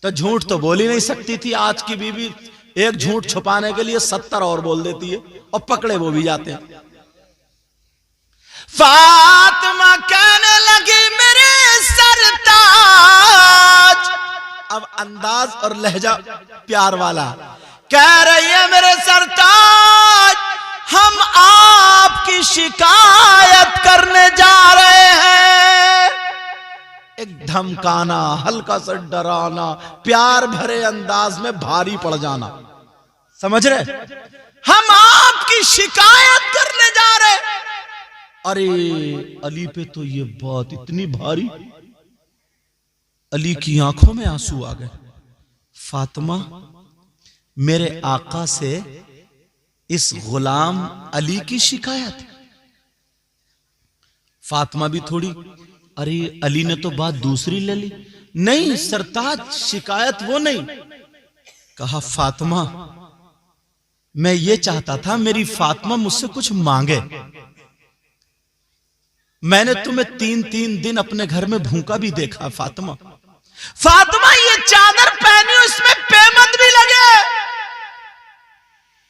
तो झूठ तो बोल ही नहीं सकती थी। आज की बीवी एक झूठ छुपाने के लिए 70 और बोल देती है और पकड़े वो भी जाते हैं। फातिमा कहने लगी मेरे सरताज, अब अंदाज और लहजा प्यार वाला, कह रही है मेरे सरताज हम आपकी शिकायत करने जा रहे हैं। एक धमकाना, हल्का सा डराना, प्यार भरे अंदाज में भारी पड़ जाना, समझ रहे? हम आपकी शिकायत करने जा रहे। अरे अली पे तो ये बात इतनी भारी, अली की आंखों में आंसू आ गए। फातिमा मेरे आका से इस गुलाम अली की शिकायत। फातिमा भी थोड़ी, अरे अली ने तो बात दूसरी ले ली। नहीं सरताज शिकायत वो नहीं। कहा फातिमा मैं ये चाहता था मेरी फातिमा मुझसे कुछ मांगे। मैंने तुम्हें 3-3 दिन अपने घर में भूखा भी देखा। फातिमा फातिमा ये चादर पहनी हो इसमें पेमंद भी लगे।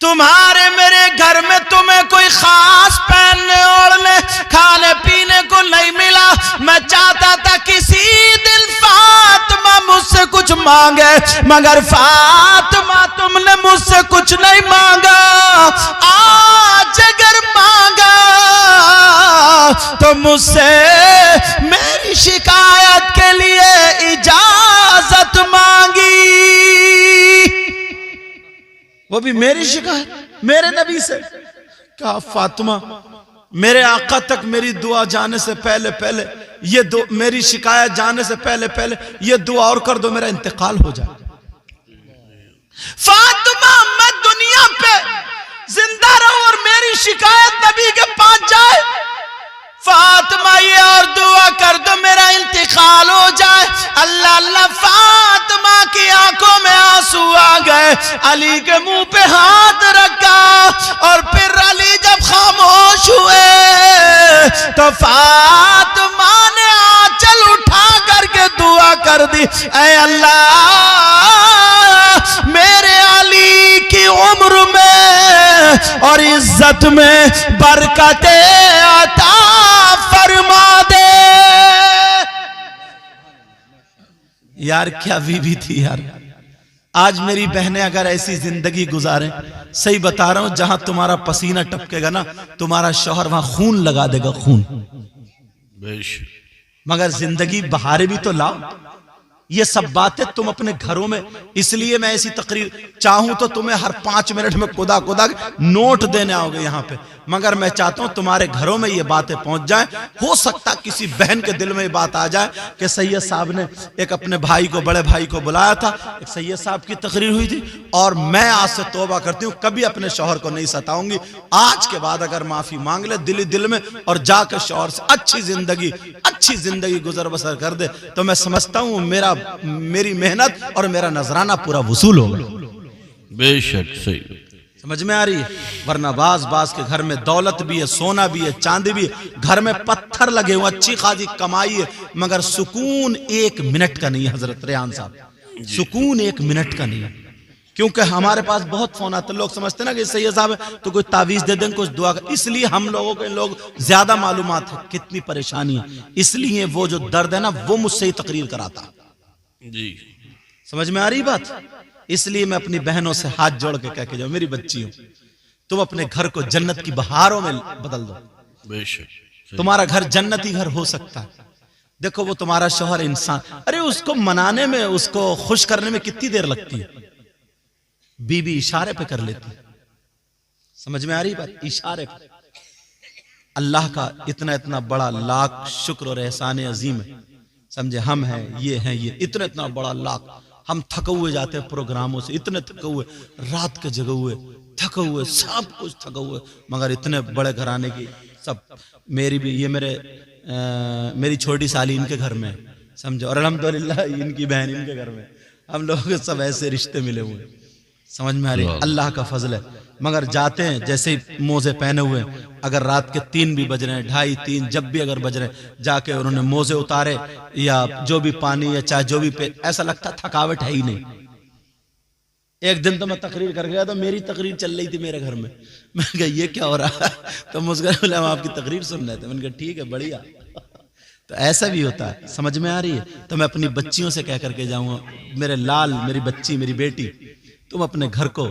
तुम्हारे मेरे घर में तुम्हें कोई खास पहनने ओढ़ने खाने पीने को नहीं मिला। मैं चाहता था किसी दिन फातिमा मुझसे कुछ मांगे, मगर फातिमा तुमने मुझसे कुछ नहीं मांगा। आज अगर मांगा तो मुझसे मेरी शिकायत के लिए इजाजत मांगी, वो भी मेरी शिकायत मेरे नबी से। कहा फातिमा मेरे आका तक मेरी दुआ जाने से पहले पहले ये मेरी शिकायत जाने से पहले पहले ये दुआ और कर दो, मेरा इंतकाल हो जाए। फातिमा मैं दुनिया पे जिंदा रहूं और मेरी शिकायत नबी के पास जाए। फातिमा ये और दुआ कर दो मेरा इंतकाल हो जाए। अल्लाह अल्लाह फातिमा की आंखों में आंसू आ गए। अली के मुंह पे हाथ रखा और फिर अली जब खामोश हुए तो फातिमा ने आंचल उठा करके दुआ कर दी, ऐ अल्लाह मेरे अली की उम्र में और इज्जत में बरकतें अता फरमा दे। यार क्या बीवी थी यार। आज मेरी बहनें अगर ऐसी जिंदगी गुजारें, सही बता रहा हूं, जहां तुम्हारा पसीना टपकेगा ना तुम्हारा शौहर वहां खून लगा देगा, खून। मगर जिंदगी बहारे भी तो लाओ। ये सब बातें तुम अपने घरों में, इसलिए मैं ऐसी तकरीर चाहूं तो तुम्हें हर 5 मिनट में खुदा खुदा नोट देने आओगे यहां पे, मगर मैं चाहता हूं तुम्हारे घरों में ये बातें पहुंच जाएं। हो सकता किसी बहन के दिल में ये बात आ जाए कि सैयद साहब ने एक अपने भाई को, बड़े भाई को बुलाया था, एक सैयद साहब की तकरीर हुई थी और मैं आज से तौबा करती हूं कभी अपने शौहर को नहीं सताऊंगी। आज के बाद अगर माफी मांग ले दिल में और जाकर शौहर से अच्छी जिंदगी गुजर बसर कर दे तो मैं समझता हूं मेरी मेहनत और मेरा नजराना पूरा वसूल होगा। बेशक सही समझ में आ रही है? वरना बाज के घर में दौलत भी है, सोना भी है, चांदी भी है, घर में पत्थर लगे हुए, अच्छी खासी कमाई है, मगर सुकून 1 मिनट का नहीं है। हजरत रेहान साहब, सुकून 1 मिनट का नहीं है। क्योंकि हमारे पास बहुत फोन आते, लोग समझते ना कि सैयद साहब है तो कोई तावीज दे दें, कुछ दुआ कर। इसलिए हम लोगों के लोग ज्यादा मालूमात है कितनी परेशानी है, इसलिए वो जो दर्द है ना वो मुझसे ही तकरीर कराता जी। समझ में आ रही बात? इसलिए मैं अपनी बहनों से हाथ जोड़ के कह के जाऊं, मेरी बच्ची हो, तुम अपने घर को जन्नत की बहारों में बदल दो। बेशक तुम्हारा घर जन्नती घर हो सकता है। देखो वो तुम्हारा शौहर इंसान, अरे उसको मनाने में, उसको खुश करने में कितनी देर लगती है। बीबी इशारे पे कर लेती। समझ में आ रही बात? इशारे पे। अल्लाह का इतना इतना बड़ा लाख शुक्र और एहसान अजीम है। समझे, हम हैं, ये इतना इतना बड़ा लाख। हम थके हुए जाते हैं प्रोग्रामों से, इतने थके हुए, रात के जगे हुए, थके हुए, सब कुछ थके हुए, मगर इतने बड़े घराने की सब। मेरी भी ये मेरी छोटी साली इनके घर में, समझो, और अल्हम्दुलिल्लाह इनकी बहन इनके घर में। हम लोगों के सब ऐसे रिश्ते मिले हुए। समझ में आ रही? अल्लाह का फजल है। मगर जाते हैं जैसे ही मोजे पहने हुए, अगर रात के 3 भी बज रहे हैं, 2:30 3 जब भी अगर बज रहे हैं, जाके उन्होंने मोजे उतारे या जो भी पानी या चाहे जो भी पे, ऐसा लगता थकावट है ही नहीं। एक दिन तो मैं तकरीर कर गया, तो मेरी तकरीर चल रही थी मेरे घर में। मैं कहा ये क्या हो रहा है? तो मुस्कुराए, बोले हम आपकी तकरीर सुन रहे थे। मैंने कहा ठीक है, बढ़िया। तो ऐसा भी होता है। समझ में आ रही है? तो मैं अपनी बच्चियों से कह करके जाऊंगा, मेरे लाल, मेरी बच्ची, मेरी बेटी, तुम अपने घर को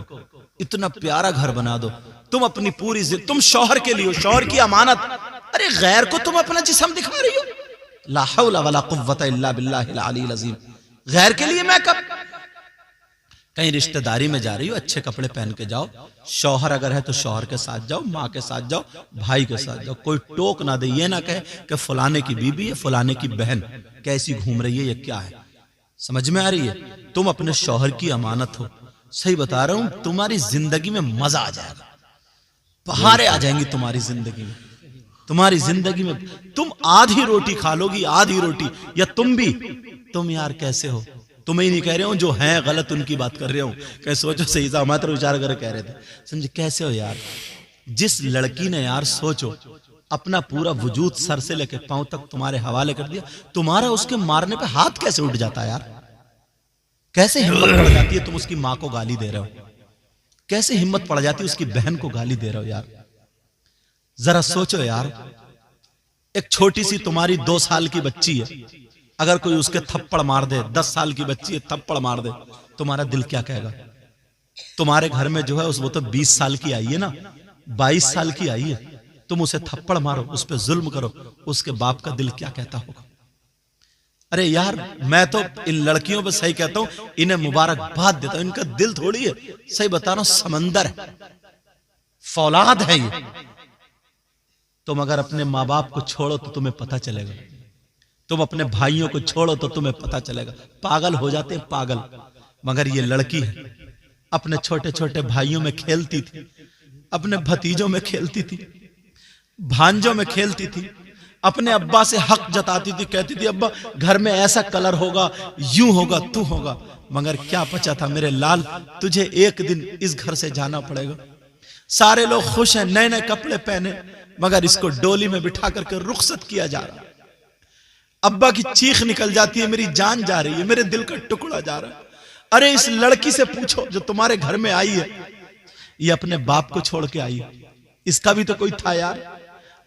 इतना प्यारा घर बना दो। तुम अपनी पूरी तुम शौहर के लिए, शौहर की अमानत। अरे गैर को तुम अपना जिस्म दिखा रही हो। ला हौला वला कुव्वता इल्ला बिल्लाहिल अलील अज़ीम। गैर के लिए मेकअप। कहीं रिश्तेदारी में जा रही हो, अच्छे कपड़े पहन के जाओ। शौहर अगर है तो शौहर के साथ जाओ, माँ के साथ जाओ, भाई के साथ जाओ। कोई टोक ना दे, ये ना कहे कि फलाने की बीबी है, फलाने की बहन कैसी घूम रही है, ये क्या है। समझ में आ रही है? तुम अपने शौहर की अमानत हो। सही बता रहा हूं, तुम्हारी जिंदगी में मजा आ जाएगा, बहारें आ जाएंगी तुम्हारी जिंदगी में। तुम्हारी जिंदगी में तुम आधी रोटी खा लोगी, आधी रोटी। या तुम यार कैसे हो? तुम्हें ही नहीं कह रहे हो, जो हैं गलत उनकी बात कर रहे हो। कैसे सोचो, सही सा हमारे विचार कर कह रहे थे। समझे, कैसे हो यार? जिस लड़की ने यार सोचो अपना पूरा वजूद सर से लेके पांव तक तुम्हारे हवाले कर दिया, तुम्हारा उसके मारने पे हाथ कैसे उठ जाता है यार? कैसे हिम्मत पड़ जाती है? तुम उसकी माँ को गाली दे रहे हो। कैसे हिम्मत पड़ जाती है उसकी बहन को गाली दे रहे हो यार? जरा सोचो यार। एक छोटी सी तुम्हारी 2 साल की बच्ची है, अगर कोई उसके थप्पड़ मार दे, 10 साल की बच्ची है, थप्पड़ मार दे, तुम्हारा दिल क्या कहेगा? तुम्हारे घर में जो है वो तो 20 साल की आई है ना, 22 साल की आई है, तुम उसे थप्पड़ मारो, उस पर जुल्म करो, उसके बाप का दिल क्या कहता होगा? अरे यार, मैं तो इन लड़कियों पे सही कहता हूं, इन्हें मुबारकबाद देता हूं। इनका दिल थोड़ी है, सही बता रहा हूं, समंदर है, फौलाद है ये। तुम अगर अपने माँ बाप को छोड़ो तो तुम्हें पता चलेगा। तुम अपने भाइयों को छोड़ो तो तुम्हें पता चलेगा। पागल हो जाते हैं, पागल। मगर ये लड़की है, अपने छोटे छोटे भाइयों में खेलती थी, अपने भतीजों में खेलती थी, भांजों में खेलती थी, अपने अब्बा से हक जताती थी, कहती थी अब्बा घर में ऐसा कलर होगा, यूं होगा, तू होगा। मगर क्या पता था मेरे लाल, तुझे एक दिन इस घर से जाना पड़ेगा। सारे लोग खुश हैं, नए नए कपड़े पहने, मगर इसको डोली में बिठा करके रुखसत किया जा रहा। अब्बा की चीख निकल जाती है, मेरी जान जा रही है, मेरे दिल का टुकड़ा जा रहा है। अरे इस लड़की से पूछो जो तुम्हारे घर में आई है, ये अपने बाप को छोड़ के आई है। इसका भी तो कोई था यार।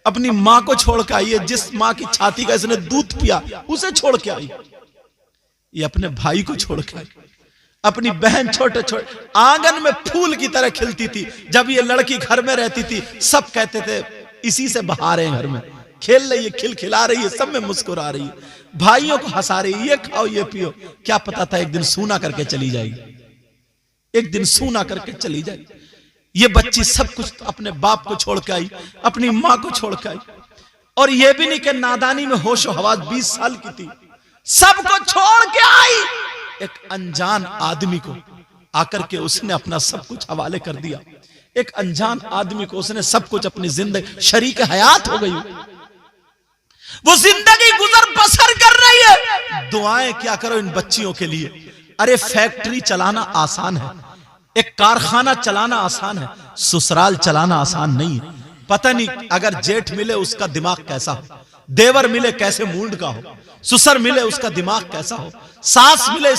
अपनी माँ को छोड़ के आई है, जिस माँ की छाती का इसने दूध पिया उसे छोड़ के आई। ये अपने भाई को छोड़ के आई, अपनी बहन छोटे छोटे आंगन में फूल की तरह खिलती थी। जब ये लड़की घर में रहती थी, सब कहते थे इसी से बहार है, घर में खेल रही है, खिलखिला रही है, सब में मुस्कुरा रही है, भाइयों को हंसा रही है, ये खाओ ये पियो। क्या पता था एक दिन सूना करके चली जाएगी, एक दिन सूना करके चली जाएगी। ये बच्ची सब कुछ अपने बाप को छोड़ के आई, अपनी माँ को छोड़ के आई। और ये भी नहीं कि नादानी में होशो हवास 20 साल की थी, सबको छोड़ के आई। एक अनजान आदमी को आकर के उसने अपना सब कुछ हवाले कर दिया। एक अनजान आदमी को उसने सब कुछ, अपनी जिंदगी शरीक हयात हो गई, वो जिंदगी गुजर बसर कर रही है। दुआएं क्या करो इन बच्चियों के लिए। अरे फैक्ट्री चलाना आसान है, एक कारखाना चलाना आसान है, ससुराल चलाना आसान नहीं है। पता नहीं अगर जेठ मिले उसका दिमाग कैसा हो, देवर मिले कैसे मूड का हो, ससुर मिले उसका दिमाग कैसा हो, सास मिले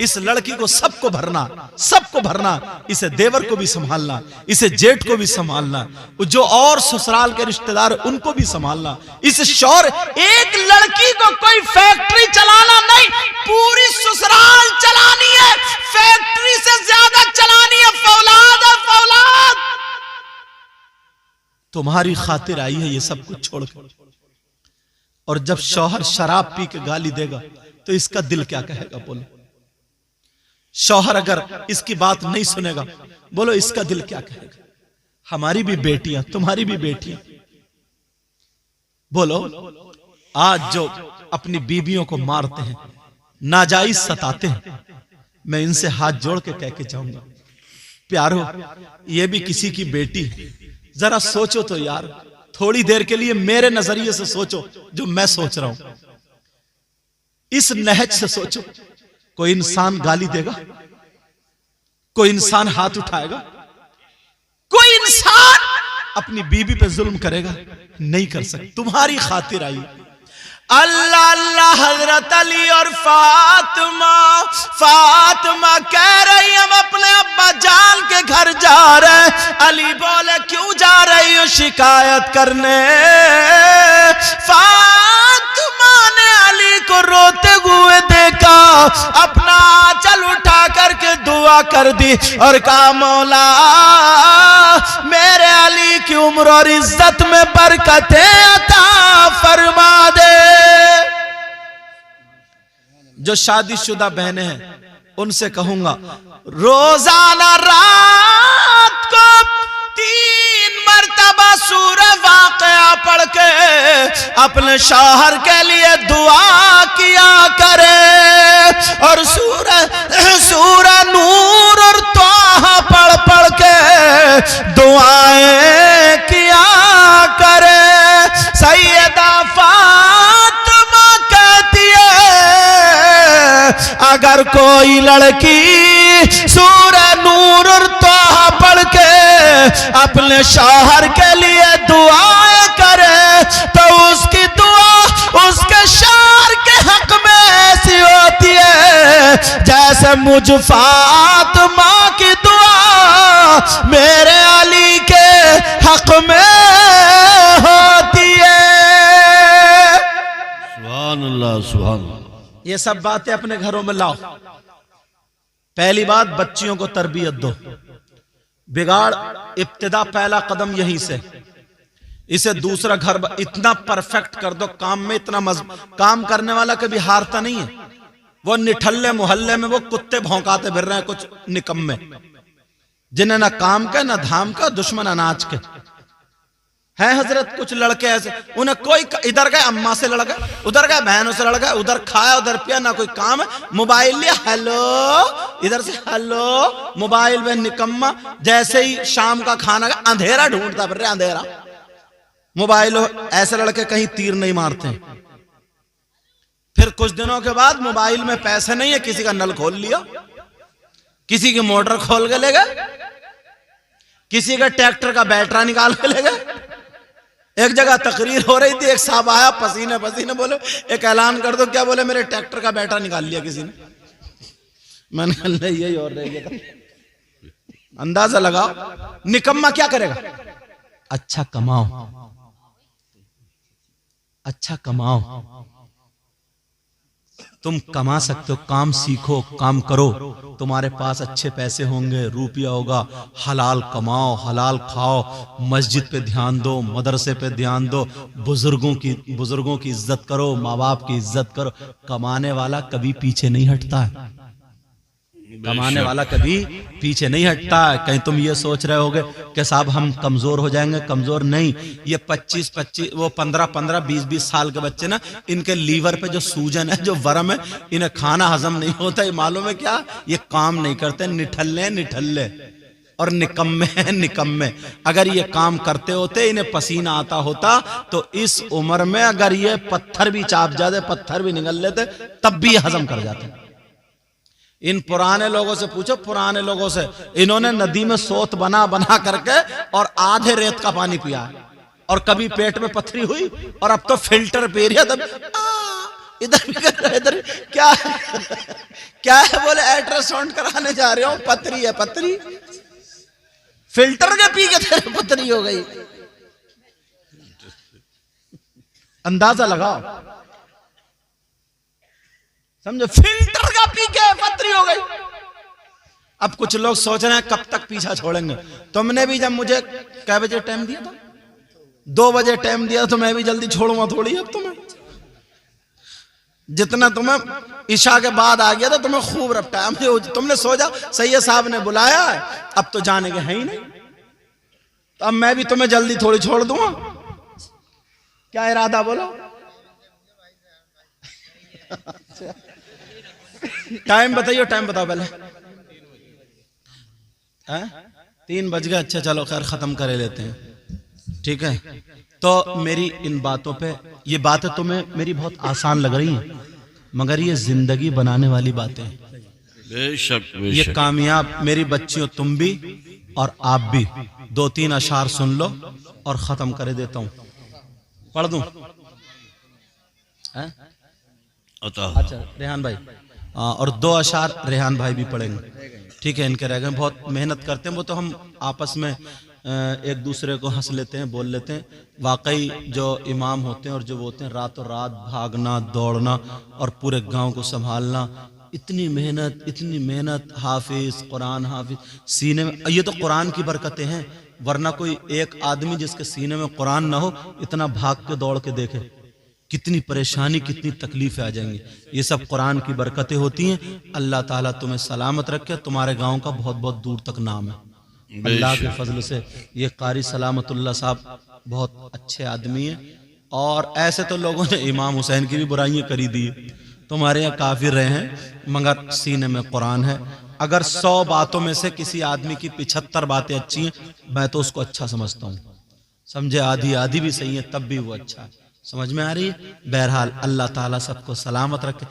इस लड़की को सबको भरना, सबको भरना, इसे देवर को भी संभालना, इसे जेठ को भी संभालना, जो और ससुराल के रिश्तेदार उनको भी संभालना, इस शौहर। एक लड़की को कोई फैक्ट्री चलाना नहीं, पूरी ससुराल चलानी है, फैक्ट्री से ज्यादा चलानी है, फौलाद है, फौलाद। तुम्हारी खातिर आई है ये सब कुछ छोड़कर। और जब शौहर शराब पी के गाली देगा तो इसका दिल क्या कहेगा? बोलो। शौहर अगर इसकी बात नहीं सुनेगा, बोलो इसका दिल क्या कहेगा? हमारी भी बेटियां, तुम्हारी भी बेटियां। बोलो आज जो अपनी बीवियों को मारते हैं, नाजायज सताते हैं, मैं इनसे हाथ जोड़ के कह के जाऊंगा, प्यारो ये भी किसी की बेटी है। जरा सोचो तो यार, थोड़ी देर के लिए मेरे नजरिए से सोचो जो मैं सोच रहा हूं, इस नहज से सोचो। कोई इंसान गाली देगा? कोई इंसान हाथ उठाएगा? कोई इंसान अपनी बीवी पे जुल्म करेगा? नहीं कर सकता। तुम्हारी खातिर आई अल्लाह अल्लाह हजरत अली और फातिमा कह रही हम अपने अब्बा जान के घर जा रहे। अली बोले क्यों जा रही हो? शिकायत करने। फातिमा ने अली को रोते हुए देखा, अपना आंचल उठा करके दुआ कर दी और कहा मौला मेरे अली की उम्र और इज्जत में बरकतें अता फरमा दे। जो शादीशुदा बहनें हैं उनसे कहूंगा, रोजाना रात को 3 मरतबा सूरह वाक़िया पढ़ के अपने शौहर के लिए दुआ किया करे और सूरह नूर और तोहा पढ़ के दुआएं किया करे। सैयदा फातिमा कहती है अगर कोई लड़की सूरह नूर और तोहा पढ़ के अपने शौहर के लिए दुआएं करे तो उसकी दुआ उसके शौहर के हक में ऐसी होती है जैसे मुझ फातिमा की दुआ मेरे अली के हक में होती है। सुभान अल्लाह, सुभान अल्लाह। ये सब बातें अपने घरों में लाओ। पहली बात, बच्चियों को तरबियत दो। बिगाड़ इब्तिदा पहला कदम यहीं से। इसे दूसरा घर इतना परफेक्ट कर दो, काम में इतना काम करने वाला कभी हारता नहीं है। वो निठल्ले मोहल्ले में वो कुत्ते भौंकाते फिर रहे हैं, कुछ निकम्मे जिन्हें ना काम का ना धाम का, दुश्मन अनाज के है। हजरत कुछ लड़के ऐसे, उन्हें कोई इधर गए अम्मा से लड़ गए, उधर गए बहनों से लड़ गए, उधर खाया उधर पिया, ना कोई काम है। मोबाइल लिया, हेलो, इधर से हेलो, मोबाइल में निकम्मा। जैसे ही शाम का खाना का अंधेरा ढूंढता फिर रहे, अंधेरा मोबाइल। ऐसे लड़के कहीं तीर नहीं मारते। फिर कुछ दिनों के बाद मोबाइल में पैसे नहीं है, किसी का नल खोल लिया, किसी की मोटर खोल के ले गए, किसी का ट्रैक्टर का बैटरा निकाल के ले गए। एक जगह तकरीर हो रही थी, एक साहब आया पसीने पसीने, बोले एक ऐलान कर दो। क्या बोले? मेरे ट्रैक्टर का बैटरा निकाल लिया किसी ने। मैंने कहा यही और रह गया। अंदाजा लगाओ निकम्मा क्या करेगा? अच्छा कमाओ, अच्छा कमाओ। तुम कमा सकते हो, काम सीखो, काम करो, तुम्हारे पास अच्छे पैसे होंगे, रुपया होगा। हलाल कमाओ, हलाल खाओ, मस्जिद पे ध्यान दो, मदरसे पे ध्यान दो, बुजुर्गों की इज्जत करो, माँ बाप की इज्जत करो। कमाने वाला कभी पीछे नहीं हटता है, कमाने वाला कभी पीछे नहीं हटता है। कहीं तुम ये सोच रहे होगे कि साहब हम कमजोर हो जाएंगे, कमजोर नहीं। ये 25 वो 15 20 साल के बच्चे ना, इनके लीवर पे जो सूजन है, जो वर्म है, इन्हें खाना हजम नहीं होता। ये मालूम है क्या? ये काम नहीं करते, निठल्ले और निकम्मे। अगर ये काम करते होते, इन्हें पसीना आता होता, तो इस उम्र में अगर ये पत्थर भी चाप जाते, पत्थर भी निगल लेते, तब भी हजम कर जाते। इन पुराने लोगों से पूछो, पुराने लोगों से, इन्होंने नदी में सोत बना करके और आधे रेत का पानी पिया, और कभी पेट में पथरी हुई, और अब तो फिल्टर पी रही है। तब इधर क्या है? बोले अल्ट्रासाउंड कराने जा रहे हो, पथरी है, पथरी फिल्टर के पी के तेरे पथरी हो गई। अंदाजा लगाओ, समझो, फिल्टर का पी के पथरी हो गई। अब कुछ लोग सोच रहे हैं कब तक पीछा छोड़ेंगे। तुमने भी जब मुझे क्या बजे टाइम दिया था, 2 बजे टाइम दिया, तो मैं भी जल्दी छोड़ूंगा थोड़ी अब तुम्हें। जितना तुम्हें ईशा के बाद आ गया था तुम्हें खूब रपटा, तुमने सोचा सैयद साहब ने बुलाया है अब तो जाने के है ही नहीं, तो अब मैं भी तुम्हें जल्दी थोड़ी छोड़ दूंगा। क्या इरादा बोलो? टाइम बताइए, टाइम बताओ पहले। 3 बज गए। अच्छा चलो खैर खत्म कर लेते हैं, ठीक है। तो मेरी इन बातों पे, ये बातें तुम्हें मेरी बहुत आसान लग रही हैं मगर ये जिंदगी बनाने वाली बातें हैं। बेशक ये बेशक। कामयाब मेरी बच्चियों तुम भी और आप भी 2-3 अशार सुन लो और खत्म कर देता हूं, पढ़ दूं? अच्छा रेहान भाई, और 2 अशार रेहान भाई भी पढ़ेंगे, ठीक है। इनके रह गए, बहुत मेहनत करते हैं वो, तो हम आपस में एक दूसरे को हंस लेते हैं, बोल लेते हैं। वाकई जो इमाम होते हैं और जो वो होते हैं, रातों रात भागना दौड़ना और पूरे गांव को संभालना, इतनी मेहनत, हाफिज कुरान हाफिज सीने में, ये तो कुरान की बरकतें हैं, वरना कोई एक आदमी जिसके सीने में कुरान ना हो इतना भाग के दौड़ के देखे कितनी परेशानी कितनी तकलीफें आ जाएंगी। ये सब कुरान की बरकतें होती हैं। अल्लाह ताला तुम्हें सलामत रखे, तुम्हारे गांव का बहुत बहुत दूर तक नाम है अल्लाह के फजल से। ये कारी सलामतुल्लाह साहब बहुत अच्छे आदमी हैं, और ऐसे तो लोगों ने इमाम हुसैन की भी बुराइयां करी दी, तुम्हारे यहाँ काफिर रहे हैं मगर सीने में कुरान है। अगर 100 बातों में से किसी आदमी की 75 बातें अच्छी हैं, मैं तो उसको अच्छा समझता हूँ, समझे। आधी भी सही है तब भी वो अच्छा है। समझ में आ रही है? बहरहाल अल्लाह ताला सबको सलामत रखे।